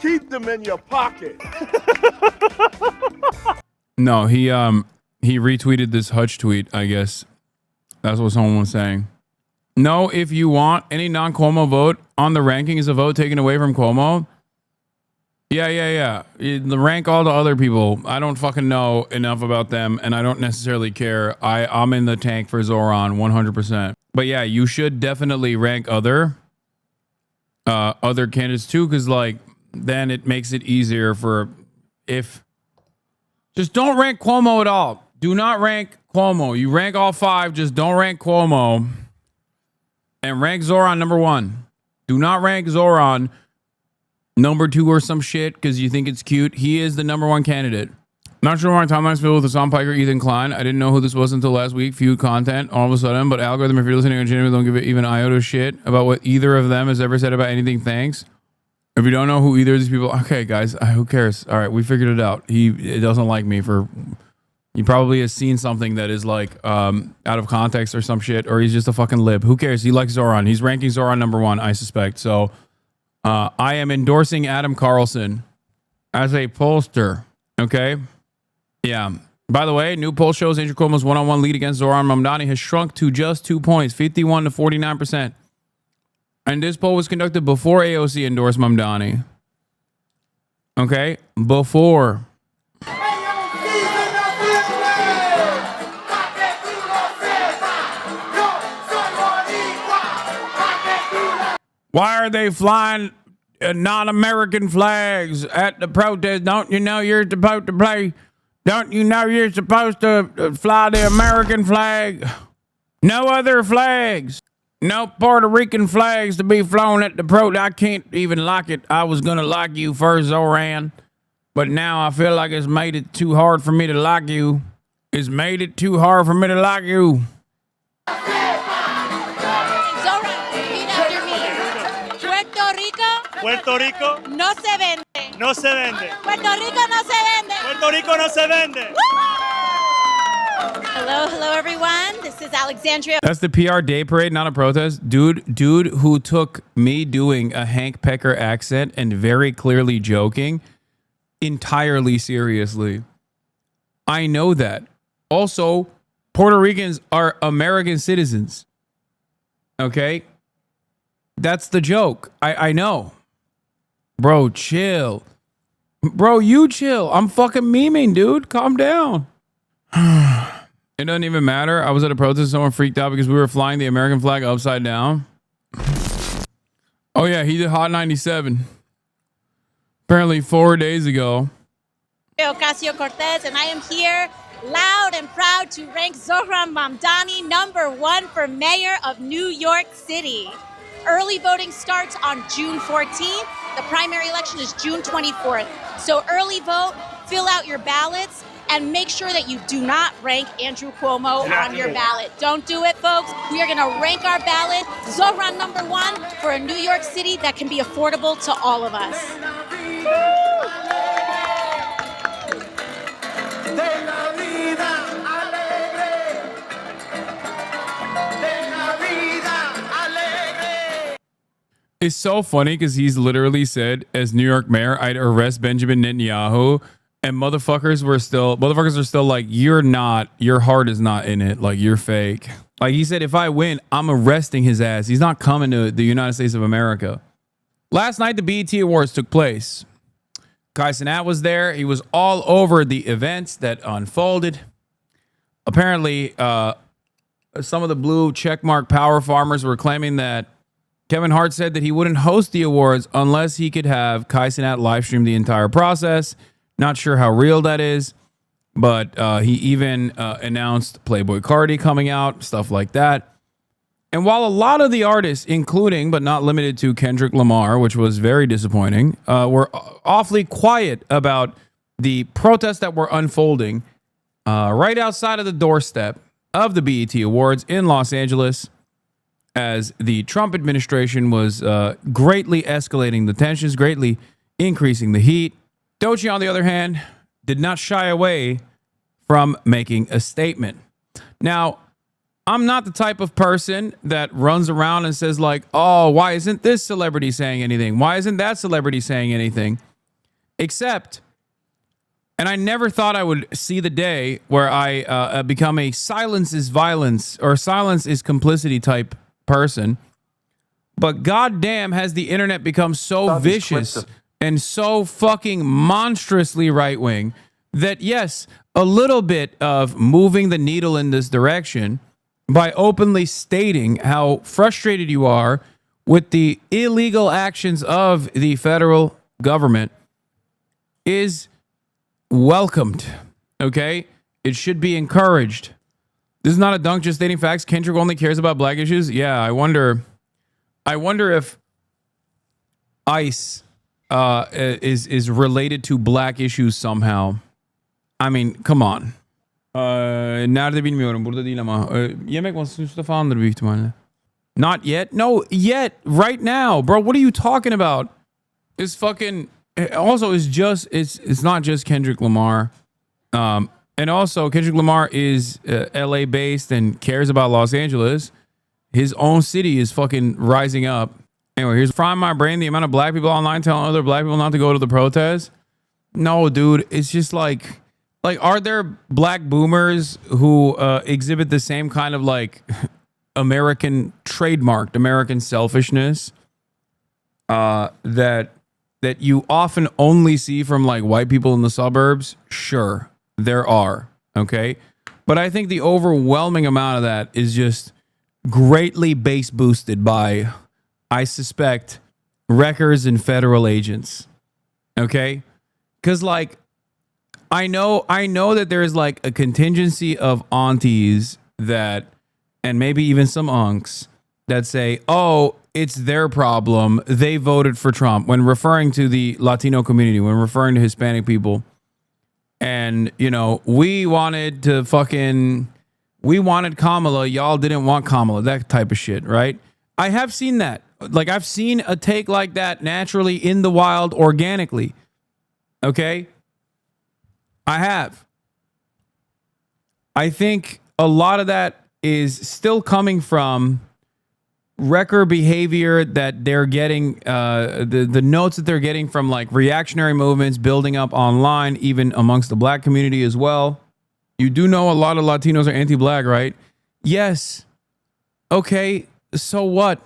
Keep them in your pocket. No, he retweeted this Hutch tweet, I guess. That's what someone was saying. No, if you want any non-Cuomo vote on the ranking is a vote taken away from Cuomo. Yeah. Rank all the other people. I don't fucking know enough about them, and I don't necessarily care. I'm in the tank for Zohran 100%. But yeah, you should definitely rank other candidates too, because like then it makes it easier for if just don't rank Cuomo at all. Do not rank Cuomo. You rank all 5, just don't rank Cuomo. And rank Zohran number 1. Do not rank Zohran number 2 or some shit because you think it's cute. He is the number 1 candidate. Not sure why my timeline's filled with Hassan Pike or Ethan Klein. I didn't know who this was until last week. Feud content all of a sudden. But algorithm, if you're listening on channel, don't give it even iota shit about what either of them has ever said about anything. Thanks. If you don't know who either of these people, okay, guys, who cares? All right, we figured it out. He doesn't like me for. He probably has seen something that is like out of context or some shit, or he's just a fucking lib. Who cares? He likes Zohran. He's ranking Zohran number 1, I suspect. So I am endorsing Adam Carlson as a pollster. Okay. Yeah. By the way, new poll shows Andrew Cuomo's one-on-one lead against Zohran Mamdani has shrunk to just 2 points, 51 to 49%. And this poll was conducted before AOC endorsed Mamdani. Okay. Before. Why are they flying non-American flags at the protest? Don't you know you're supposed to play? Don't you know you're supposed to fly the American flag? No other flags. No Puerto Rican flags to be flown at the protest. I can't even like it. I was going to like you first, Zohran. But now I feel like it's made it too hard for me to like you. It's made it too hard for me to like you. Puerto Rico no se vende. no se vende. Puerto Rico no se vende. Puerto Rico no se vende. Hello everyone. This is Alexandria. That's the PR day parade, not a protest. Dude who took me doing a Hank Pecker accent and very clearly joking entirely seriously. I know that. Also, Puerto Ricans are American citizens. Okay? That's the joke. I know. Bro, chill. Bro, you chill. I'm fucking memeing, dude. Calm down. It doesn't even matter. I was at a protest. Someone freaked out because we were flying the American flag upside down. Oh, yeah. He did Hot 97. Apparently 4 days ago. Ocasio-Cortez, and I am here loud and proud to rank Zohran Mamdani number 1 for mayor of New York City. Early voting starts on June 14th. The primary election is June 24th. So early vote, fill out your ballots, and make sure that you do not rank Andrew Cuomo on your ballot. Don't do it, folks. We are going to rank our ballot Zohran number 1 for a New York City that can be affordable to all of us. It's so funny because he's literally said, as New York mayor, I'd arrest Benjamin Netanyahu, and motherfuckers are still like, your heart is not in it. Like, you're fake. Like he said, if I win, I'm arresting his ass. He's not coming to the United States of America. Last night, the BET Awards took place. Kai Cenat was there. He was all over the events that unfolded. Apparently, some of the blue checkmark power farmers were claiming that Kevin Hart said that he wouldn't host the awards unless he could have Kai Cenat live stream the entire process. Not sure how real that is, but he even announced Playboi Carti coming out, stuff like that. And while a lot of the artists, including but not limited to Kendrick Lamar, which was very disappointing, were awfully quiet about the protests that were unfolding right outside of the doorstep of the BET Awards in Los Angeles, as the Trump administration was greatly escalating the tensions, greatly increasing the heat. Doechii, on the other hand, did not shy away from making a statement. Now, I'm not the type of person that runs around and says like, oh, why isn't this celebrity saying anything? Why isn't that celebrity saying anything? Except, and I never thought I would see the day where I become a silence is violence or silence is complicity type person. But goddamn, has the internet become so vicious and so fucking monstrously right-wing that yes, a little bit of moving the needle in this direction by openly stating how frustrated you are with the illegal actions of the federal government is welcomed. Okay? It should be encouraged. This is not a dunk, just stating facts. Kendrick only cares about black issues. Yeah, I wonder if ICE is related to black issues somehow. I mean, come on. Nerede bilmiyorum. Burada değil ama. Yemek masasının üstünde falandır büyük ihtimalle. Not yet? No, yet. Right now. Bro, what are you talking about? It's fucking... Also, it's not just Kendrick Lamar. And also, Kendrick Lamar is LA based and cares about Los Angeles. His own city is fucking rising up. Anyway, here's frying my brain the amount of black people online telling other black people not to go to the protest. No, dude, it's just like, are there black boomers who exhibit the same kind of like American trademarked American selfishness that you often only see from like white people in the suburbs? Sure, there are. Okay. But I think the overwhelming amount of that is just greatly base boosted by, I suspect, wreckers and federal agents. Okay. Cause like, I know that there is like a contingency of aunties that, and maybe even some unks that say, oh, it's their problem. They voted for Trump, when referring to the Latino community, when referring to Hispanic people. And, you know, we wanted Kamala. Y'all didn't want Kamala, that type of shit. Right. I have seen that. Like, I've seen a take like that naturally in the wild, organically. Okay. I have. I think a lot of that is still coming from wrecker behavior that they're getting, the notes that they're getting from like reactionary movements building up online, even amongst the black community as well. You do know a lot of Latinos are anti-black, right? Yes. Okay. So what?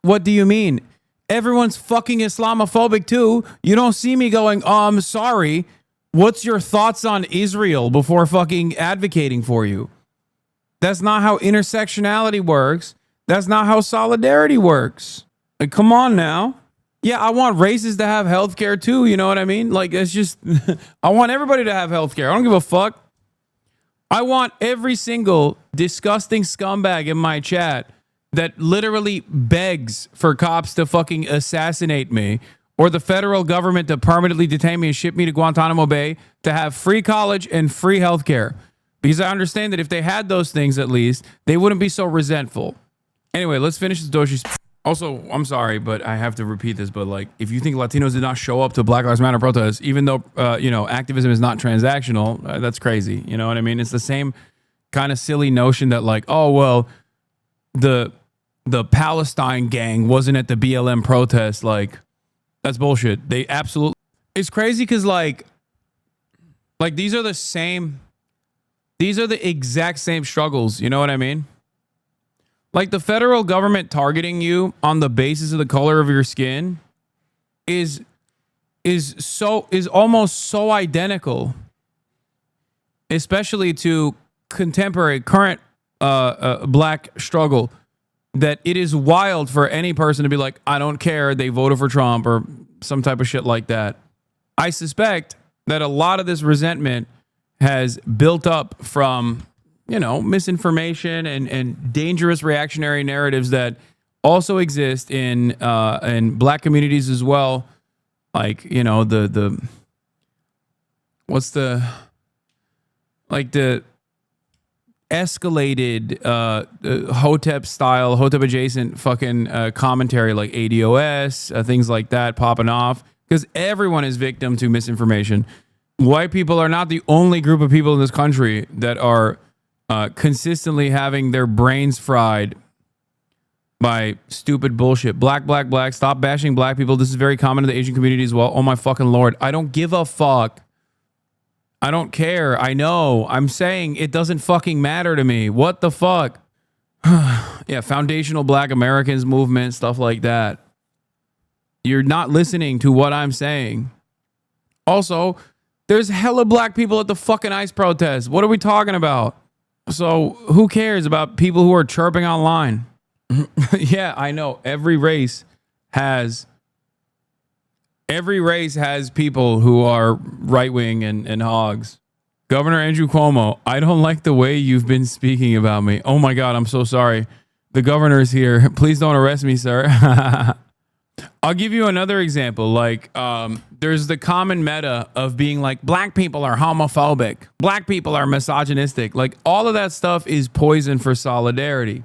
What do you mean? Everyone's fucking Islamophobic too. You don't see me going, oh, I'm sorry. What's your thoughts on Israel before fucking advocating for you? That's not how intersectionality works. That's not how solidarity works. Like, come on now. Yeah, I want races to have healthcare too. You know what I mean? Like, it's just, I want everybody to have healthcare. I don't give a fuck. I want every single disgusting scumbag in my chat that literally begs for cops to fucking assassinate me, or the federal government to permanently detain me and ship me to Guantanamo Bay, to have free college and free healthcare. Because I understand that if they had those things, at least, they wouldn't be so resentful. Anyway, let's finish this Doechii. Also, I'm sorry, but I have to repeat this, but like, if you think Latinos did not show up to Black Lives Matter protests, even though, activism is not transactional, that's crazy. You know what I mean? It's the same kind of silly notion that like, oh, well, the Palestine gang wasn't at the BLM protest. Like, that's bullshit. They absolutely... It's crazy because like these are the exact same struggles. You know what I mean? Like, the federal government targeting you on the basis of the color of your skin is almost so identical, especially to contemporary current black struggle, that it is wild for any person to be like, I don't care, they voted for Trump, or some type of shit like that. I suspect that a lot of this resentment has built up from, misinformation and dangerous reactionary narratives that also exist in black communities as well. Like, what's the escalated Hotep adjacent fucking commentary, like ADOS, things like that popping off, because everyone is victim to misinformation. White people are not the only group of people in this country that are consistently having their brains fried by stupid bullshit. Black. Stop bashing black people. This is very common in the Asian community as well. Oh my fucking Lord. I don't give a fuck. I don't care. I know. I'm saying it doesn't fucking matter to me. What the fuck? Yeah, foundational black Americans movement, stuff like that. You're not listening to what I'm saying. Also, there's hella black people at the fucking ICE protest. What are we talking about? So who cares about people who are chirping online? Yeah, I know. Every race has people who are right-wing and hogs. Governor Andrew Cuomo, I don't like the way you've been speaking about me. Oh my God, I'm so sorry. The governor's here. Please don't arrest me, sir. I'll give you another example. Like, there's the common meta of being like, black people are homophobic. Black people are misogynistic. Like, all of that stuff is poison for solidarity.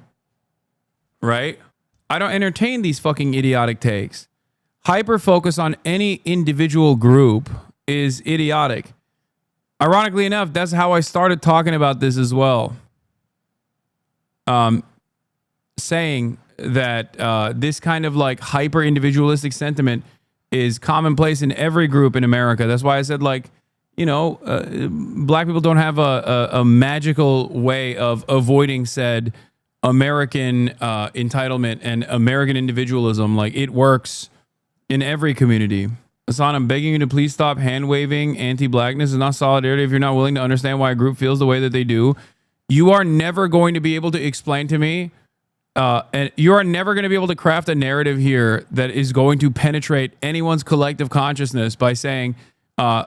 Right? I don't entertain these fucking idiotic takes. Hyper focus on any individual group is idiotic. Ironically enough, that's how I started talking about this as well. Saying that this kind of like hyper individualistic sentiment is commonplace in every group in America. That's why I said, like, you know, black people don't have a magical way of avoiding said American entitlement and American individualism. Like, it works in every community. Hassan, I'm begging you to please stop hand-waving anti-blackness. It's not solidarity if you're not willing to understand why a group feels the way that they do. You are never going to be able to explain to me, and you are never going to be able to craft a narrative here that is going to penetrate anyone's collective consciousness by saying,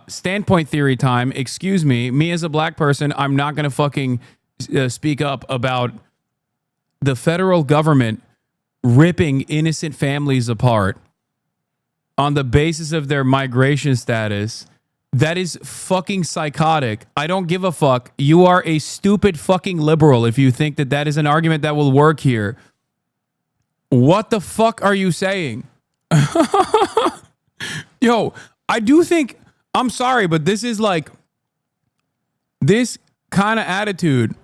standpoint theory time, excuse me as a black person, I'm not going to fucking speak up about the federal government ripping innocent families apart on the basis of their migration status. That is fucking psychotic. I don't give a fuck. You are a stupid fucking liberal if you think that that is an argument that will work here. What the fuck are you saying? Yo, I do think, I'm sorry, but this is like, this kind of attitude,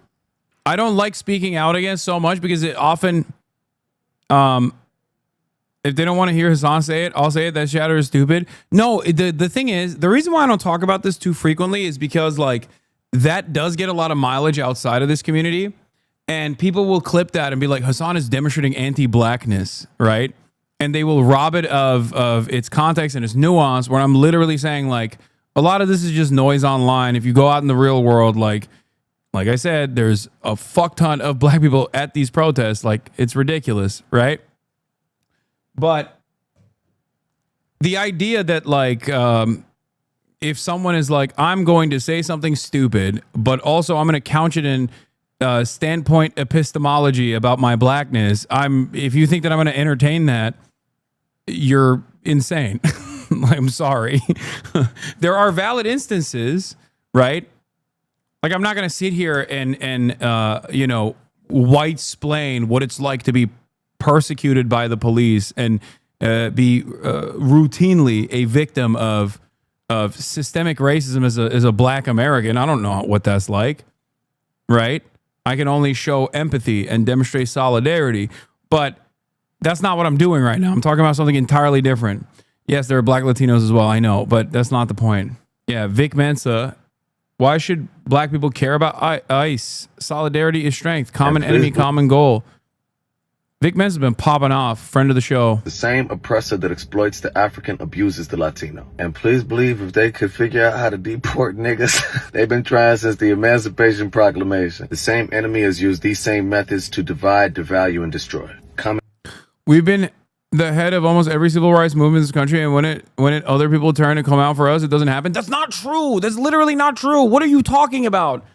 I don't like speaking out against so much because it often, if they don't want to hear Hassan say it, I'll say it. That shatter is stupid. No, the thing is, the reason why I don't talk about this too frequently is because, like, that does get a lot of mileage outside of this community. And people will clip that and be like, Hassan is demonstrating anti-blackness, right? And they will rob it of its context and its nuance, where I'm literally saying, like, a lot of this is just noise online. If you go out in the real world, like I said, there's a fuck ton of black people at these protests. Like, it's ridiculous, right? But the idea that, like, if someone is like, I'm going to say something stupid, but also I'm going to couch it in standpoint epistemology about my blackness, if you think that I'm going to entertain that, you're insane. I'm sorry. There are valid instances, right? Like, I'm not going to sit here and you know, white-splain what it's like to be persecuted by the police and be routinely a victim of systemic racism as a black American. I don't know what that's like, right? I can only show empathy and demonstrate solidarity, but that's not what I'm doing right now. I'm talking about something entirely different. Yes, there are black Latinos as well, I know, but that's not the point. Yeah, Vic Mensa, why should black people care about ICE? Solidarity is strength. Common enemy, common goal. Vic Mensa's been popping off, friend of the show. The same oppressor that exploits the African abuses the Latino. And please believe if they could figure out how to deport niggas, they've been trying since the Emancipation Proclamation. The same enemy has used these same methods to divide, devalue, and destroy. We've been the head of almost every civil rights movement in this country, and when it other people turn to come out for us, it doesn't happen. That's not true. That's literally not true. What are you talking about?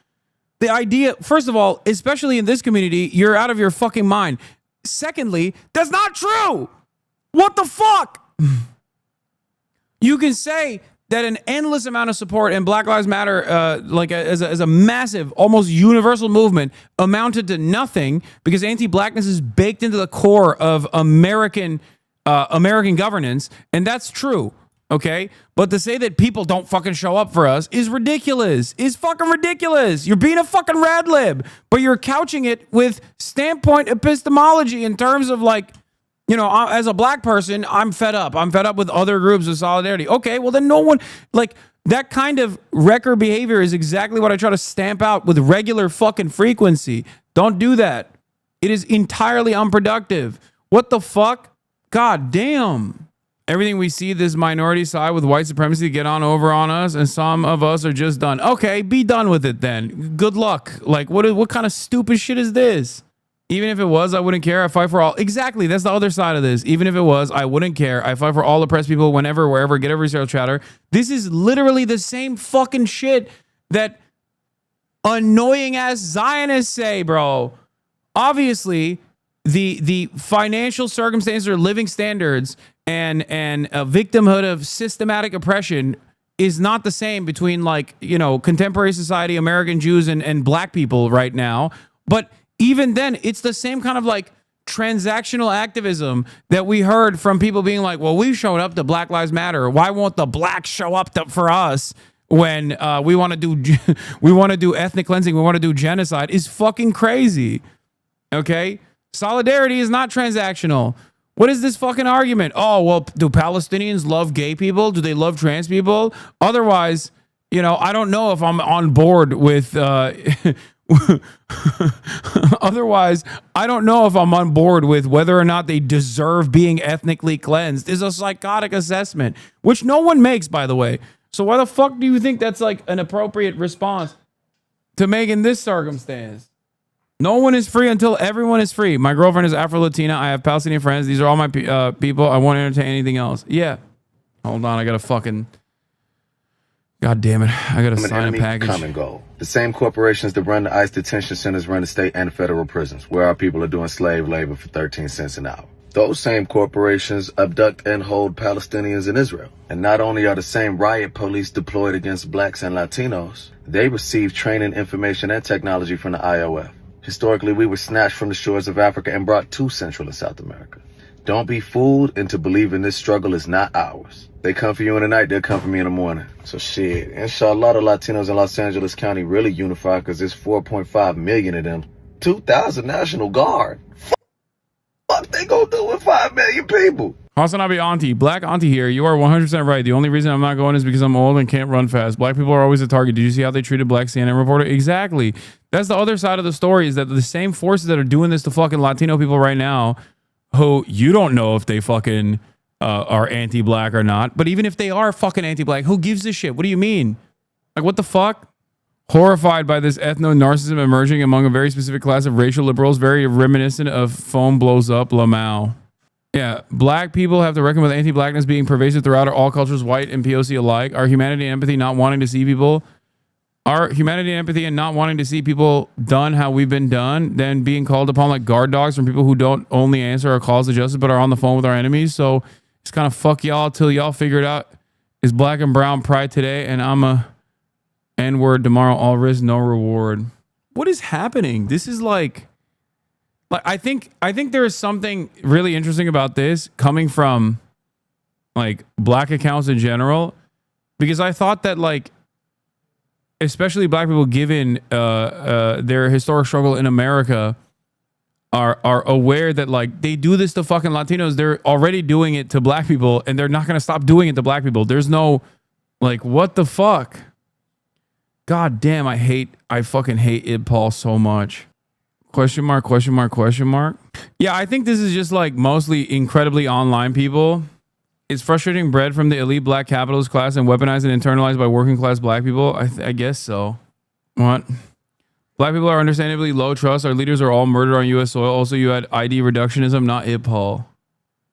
The idea, first of all, especially in this community, you're out of your fucking mind. Secondly, that's not true. What the fuck? You can say that an endless amount of support in Black Lives Matter, like as a massive, almost universal movement, amounted to nothing because anti-blackness is baked into the core of American governance, and that's true. Okay? But to say that people don't fucking show up for us is ridiculous. Is fucking ridiculous. You're being a fucking rad lib, but you're couching it with standpoint epistemology in terms of like, you know, as a black person, I'm fed up. I'm fed up with other groups of solidarity. Okay, well then no one, like, that kind of wrecker behavior is exactly what I try to stamp out with regular fucking frequency. Don't do that. It is entirely unproductive. What the fuck? God damn. Everything we see this minority side with white supremacy get on over on us, and some of us are just done. Okay, be done with it then. Good luck. Like, what kind of stupid shit is this? Even if it was, I wouldn't care. I fight for all. Exactly. That's the other side of this. Even if it was, I wouldn't care. I fight for all oppressed people whenever, wherever, get every zero chatter. This is literally the same fucking shit that annoying ass Zionists say, bro. Obviously, the financial circumstances or living standards and a victimhood of systematic oppression is not the same between, like, you know, contemporary society, American Jews and black people right now. But even then, it's the same kind of like transactional activism that we heard from people being like, well, we showed up to Black Lives Matter. Why won't the blacks show up for us when we want to do ethnic cleansing? We want to do genocide is fucking crazy. Okay. Solidarity is not transactional. What is this fucking argument? Oh, well, do Palestinians love gay people? Do they love trans people? Otherwise, you know, I don't know if I'm on board with, otherwise, I don't know if I'm on board with whether or not they deserve being ethnically cleansed. Is a psychotic assessment, which no one makes, by the way. So why the fuck do you think that's like an appropriate response to make in this circumstance? No one is free until everyone is free. My girlfriend is Afro-Latina. I have Palestinian friends. These are all my people. I won't entertain anything else. Yeah. Hold on. I got to fucking... God damn it. I got to sign a package. Common goal. The same corporations that run the ICE detention centers run the state and federal prisons, where our people are doing slave labor for 13 cents an hour. Those same corporations abduct and hold Palestinians in Israel. And not only are the same riot police deployed against blacks and Latinos, they receive training, information, and technology from the IOF. Historically, we were snatched from the shores of Africa and brought to Central and South America. Don't be fooled into believing this struggle is not ours. They come for you in the night, they'll come for me in the morning. So shit, inshallah, the Latinos in Los Angeles County really unify because there's 4.5 million of them. 2,000 National Guard. Fuck they gonna do with 5 million people? Hasanabe Auntie, Black Auntie here. You are 100% right. The only reason I'm not going is because I'm old and can't run fast. Black people are always a target. Did you see how they treated Black CNN reporter? Exactly. That's the other side of the story, is that the same forces that are doing this to fucking Latino people right now, who you don't know if they fucking are anti-black or not. But even if they are fucking anti-black, who gives a shit? What do you mean? Like, what the fuck? Horrified by this ethno-narcissism emerging among a very specific class of racial liberals, very reminiscent of Foam Blows Up, Lamau. Yeah, black people have to reckon with anti-blackness being pervasive throughout all cultures, white and POC alike. Our humanity and empathy not wanting to see people, our humanity and empathy and not wanting to see people done how we've been done, then being called upon like guard dogs from people who don't only answer our calls to justice but are on the phone with our enemies. So it's kind of fuck y'all till y'all figure it out. Is black and brown pride today, and I'm a N-word tomorrow. All risk, no reward. What is happening? This is like I think there is something really interesting about this coming from like black accounts in general, because I thought that like especially black people, given their historic struggle in America, are aware that like they do this to fucking Latinos. They're already doing it to black people, and they're not going to stop doing it to black people. There's no like, what the fuck? God damn, I fucking hate it, Paul, so much. Question mark, question mark, question mark. Yeah, I think this is just like mostly incredibly online people. It's frustrating bred from the elite black capitalist class and weaponized and internalized by working class black people. I guess so. What? Black people are understandably low trust. Our leaders are all murdered on U.S. soil. Also, you had ID reductionism, not it, Paul.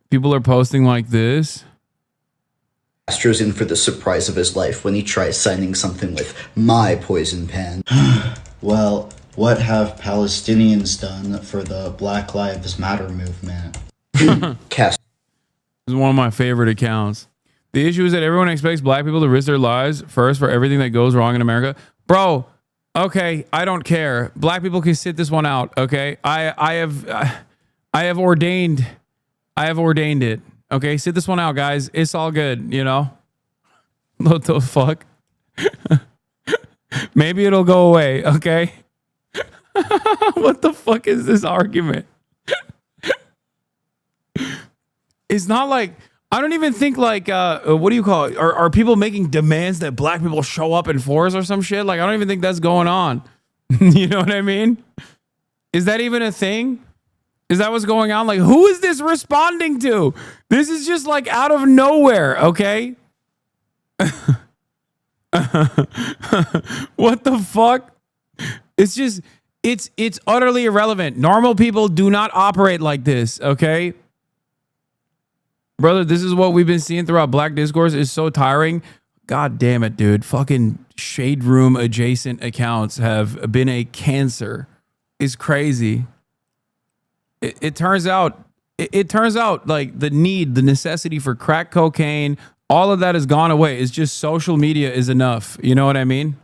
People are posting like this. Castro's in for the surprise of his life when he tries signing something with my poison pen. Well, what have Palestinians done for the Black Lives Matter movement? This is one of my favorite accounts. The issue is that everyone expects black people to risk their lives first for everything that goes wrong in America. Bro, okay, I don't care. Black people can sit this one out, okay? I have ordained it. Okay, sit this one out, guys. It's all good, you know? What the fuck? Maybe it'll go away, okay? What the fuck is this argument? It's not like, I don't even think like, what do you call it? Are people making demands that black people show up in force or some shit? Like, I don't even think that's going on. You know what I mean? Is that even a thing? Is that what's going on? Like, who is this responding to? This is just like out of nowhere, okay? What the fuck? It's just, it's utterly irrelevant. Normal people do not operate like this, okay? Brother, this is what we've been seeing throughout Black discourse. It's so tiring. God damn it, dude. Fucking shade room adjacent accounts have been a cancer. It's crazy. It turns out like the necessity for crack cocaine, all of that has gone away. It's just social media is enough. You know what I mean?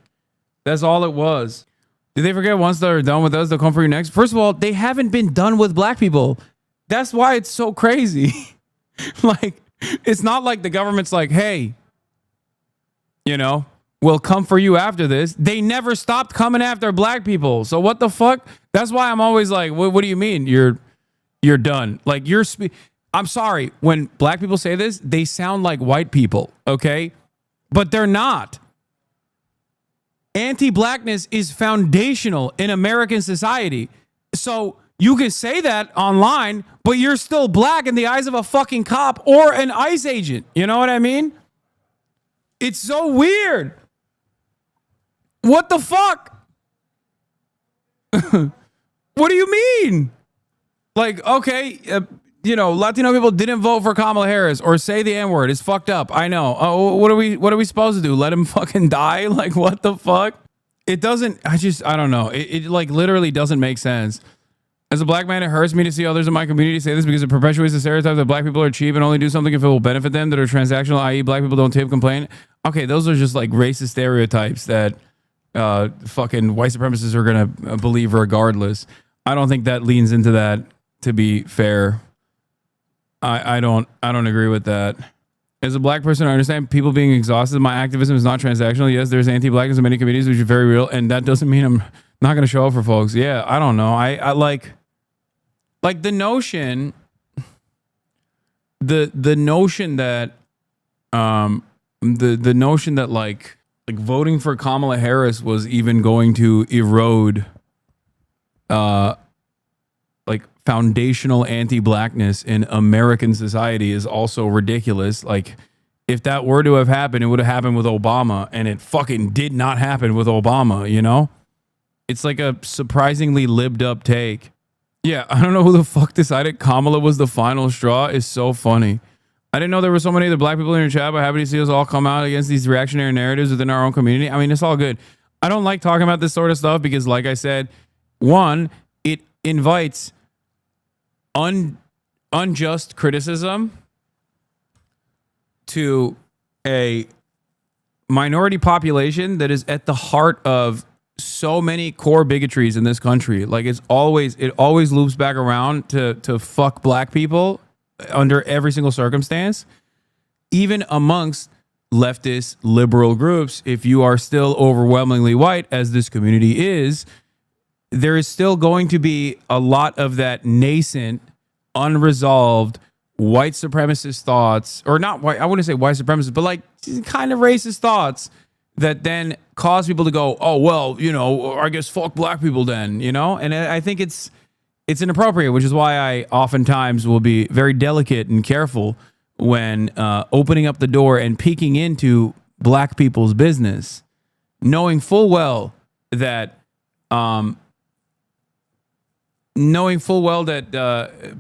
That's all it was. Did they forget once they're done with us, they'll come for you next? First of all, they haven't been done with black people. That's why it's so crazy. Like, it's not like the government's like, hey, you know, we'll come for you after this. They never stopped coming after black people. So what the fuck? That's why I'm always like, what do you mean you're done? Like, I'm sorry. When black people say this, they sound like white people, okay? But they're not. Anti-blackness is foundational in American society. So you can say that online, but you're still black in the eyes of a fucking cop or an ICE agent. You know what I mean? It's so weird. What the fuck? What do you mean? Like, okay, you know, Latino people didn't vote for Kamala Harris or say the N-word. It's fucked up. I know. Oh, what are we supposed to do? Let him fucking die? Like, what the fuck? It doesn't, I don't know. It like literally doesn't make sense. As a black man, it hurts me to see others in my community say this because it perpetuates the stereotype that black people are cheap and only do something if it will benefit them, that are transactional, i.e. black people don't tip, complain. Okay, those are just like racist stereotypes that fucking white supremacists are going to believe regardless. I don't think that leans into that, to be fair. I don't agree with that. As a black person, I understand people being exhausted. My activism is not transactional. Yes, there's anti-blackness in many communities, which is very real, and that doesn't mean I'm not going to show up for folks. Yeah, I don't know. I like the notion, the notion that the notion that like voting for Kamala Harris was even going to erode like foundational anti-blackness in American society is also ridiculous. Like, if that were to have happened, it would have happened with Obama, and it fucking did not happen with Obama, you know? It's like a surprisingly libbed up take. Yeah, I don't know who the fuck decided Kamala was the final straw. Is so funny. I didn't know there were so many other black people in your chat, but happy to see us all come out against these reactionary narratives within our own community. I mean, it's all good. I don't like talking about this sort of stuff because, like I said, one, it invites unjust criticism to a minority population that is at the heart of so many core bigotries in this country. Like, it always loops back around to fuck black people under every single circumstance, even amongst leftist liberal groups. If you are still overwhelmingly white, as this community is, there is still going to be a lot of that nascent, unresolved white supremacist thoughts, or not white, I wouldn't say white supremacist, but like kind of racist thoughts that then cause people to go, oh, well, you know, I guess fuck black people then, you know? And I think it's inappropriate, which is why I oftentimes will be very delicate and careful when opening up the door and peeking into black people's business, knowing full well that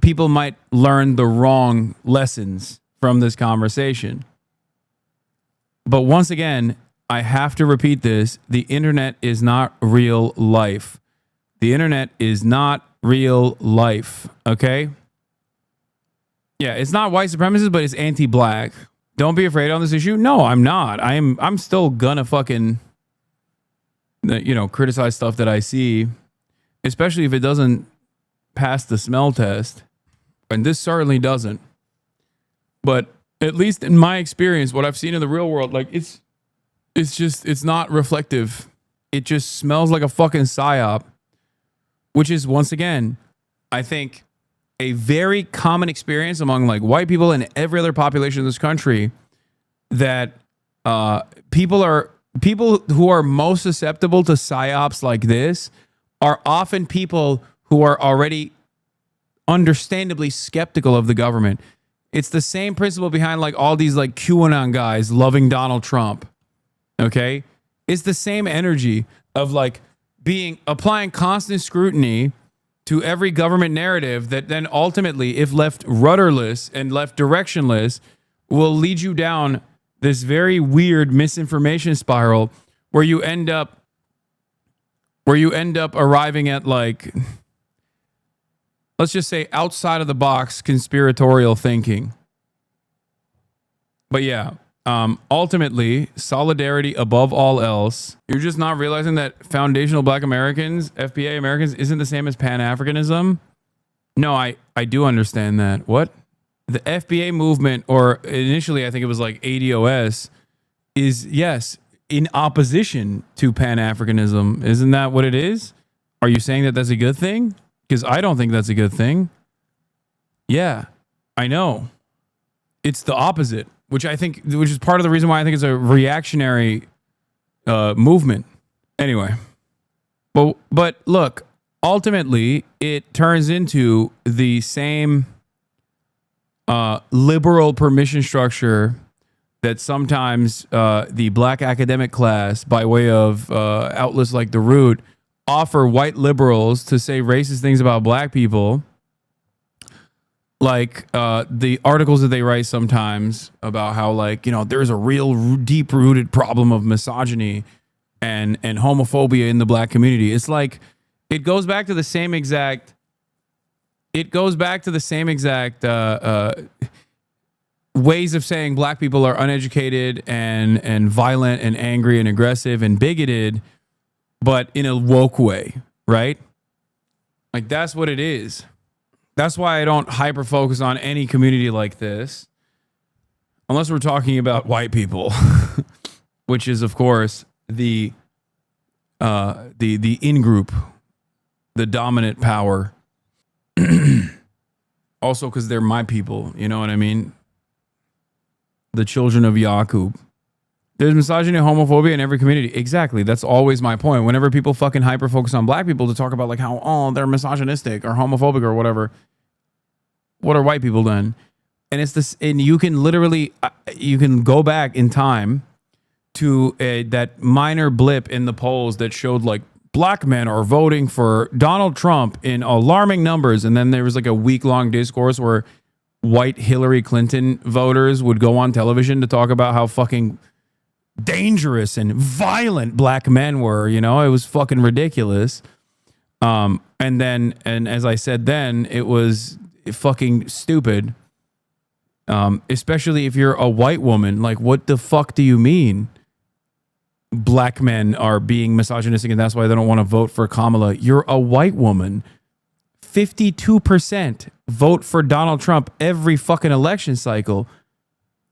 people might learn the wrong lessons from this conversation. But once again, I have to repeat this. The internet is not real life. The internet is not real life, okay? Yeah, it's not white supremacist, but it's anti-black. Don't be afraid on this issue. No, I'm not. I'm still gonna fucking, you know, criticize stuff that I see, especially if it doesn't pass the smell test. And this certainly doesn't. But at least in my experience, what I've seen in the real world, like, it's it's not reflective. It just smells like a fucking psyop, which is, once again, I think, a very common experience among like white people and every other population in this country, that people who are most susceptible to psyops like this are often people who are already understandably skeptical of the government. It's the same principle behind like all these like QAnon guys loving Donald Trump. Okay? It's the same energy of like applying constant scrutiny to every government narrative that then ultimately, if left rudderless and left directionless, will lead you down this very weird misinformation spiral where you end up arriving at like, let's just say, outside of the box conspiratorial thinking. But yeah, ultimately, solidarity above all else. You're just not realizing that foundational Black Americans, FBA Americans, isn't the same as Pan-Africanism. No, I do understand that. What? The FBA movement, or initially I think it was like ADOS, is, yes, in opposition to Pan-Africanism. Isn't that what it is? Are you saying that that's a good thing? Because I don't think that's a good thing. Yeah, I know. It's the opposite, which is part of the reason why I think it's a reactionary movement. Anyway, but look, ultimately, it turns into the same liberal permission structure that sometimes the Black academic class, by way of outlets like The Root, offer white liberals to say racist things about Black people. Like the articles that they write sometimes about how, like, you know, there's a real deep-rooted problem of misogyny and homophobia in the Black community. It's like it goes back to the same exact ways of saying Black people are uneducated and violent and angry and aggressive and bigoted, but in a woke way, right? Like, that's what it is. That's why I don't hyper focus on any community like this, unless we're talking about white people, which is, of course, the in group, the dominant power. Also, because they're my people, you know what I mean? The children of Yaqub. There's misogyny and homophobia in every community. Exactly. That's always my point. Whenever people fucking hyper focus on Black people to talk about like how, oh, they're misogynistic or homophobic or whatever, what are white people then? And it's this, and you can literally, you can go back in time to that minor blip in the polls that showed like Black men are voting for Donald Trump in alarming numbers. And then there was like a week-long discourse where white Hillary Clinton voters would go on television to talk about how fucking dangerous and violent Black men were. You know, it was fucking ridiculous. And as I said then, it was fucking stupid. Especially if you're a white woman. Like, what the fuck do you mean Black men are being misogynistic and that's why they don't want to vote for Kamala? You're a white woman. 52% vote for Donald Trump every fucking election cycle,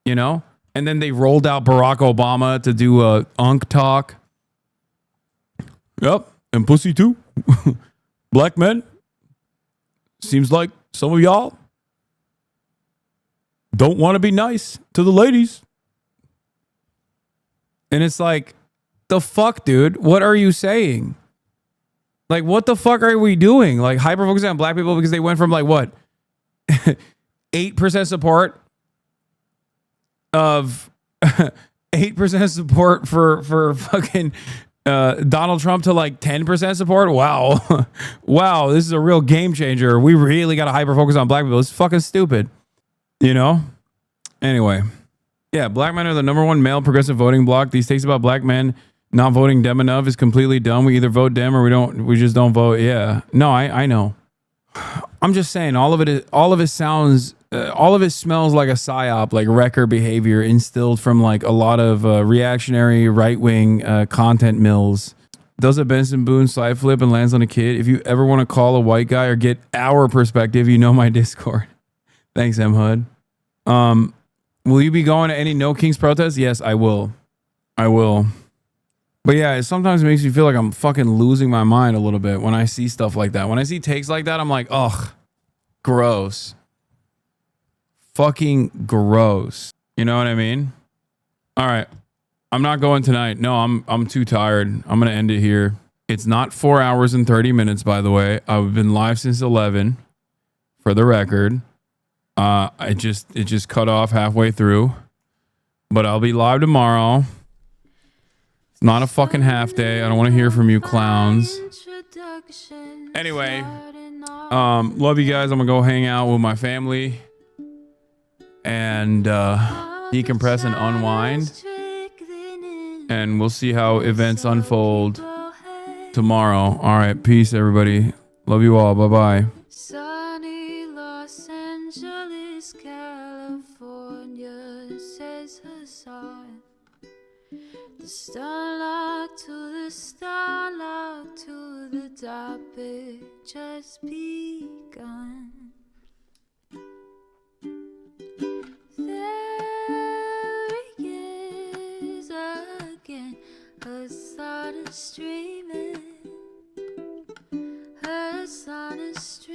you know? And then they rolled out Barack Obama to do a unk talk. Yep, and pussy too. Black men. Seems like some of y'all don't want to be nice to the ladies. And it's like, the fuck, dude? What are you saying? Like, what the fuck are we doing? Like, hyper focusing on Black people because they went from like what? 8% support of 8% support for fucking Donald Trump to like 10% support. Wow. Wow, this is a real game changer. We really got to hyper focus on Black people. It's fucking stupid, you know? Anyway, yeah, Black men are the number one male progressive voting bloc. These takes about Black men not voting Dem enough is completely dumb. We either vote Dem or we just don't vote. Yeah, no, I know. I'm just saying all of it smells like a psyop, like wrecker behavior instilled from like a lot of reactionary right-wing content mills. Does a Benson Boone side flip and lands on a kid? If you ever want to call a white guy or get our perspective, you know my Discord. Thanks, M. Hood. Will you be going to any No Kings protests? Yes, I will. I will. But yeah, it sometimes makes me feel like I'm fucking losing my mind a little bit when I see stuff like that. When I see takes like that, I'm like, ugh, gross. Fucking gross. You know what I mean? All right. I'm not going tonight. No, I'm too tired. I'm going to end it here. It's not 4 hours and 30 minutes, by the way. I've been live since 11 for the record. It just cut off halfway through. But I'll be live tomorrow. It's not a fucking half day. I don't want to hear from you clowns. Anyway, love you guys. I'm gonna go hang out with my family and decompress and unwind. And we'll see how events unfold tomorrow. All right, peace, everybody. Love you all. Bye-bye. Sunny Los Angeles, California, says Hassan. The starlight to the topic just begun. There he is again, Hassan is streaming. Hassan is streaming.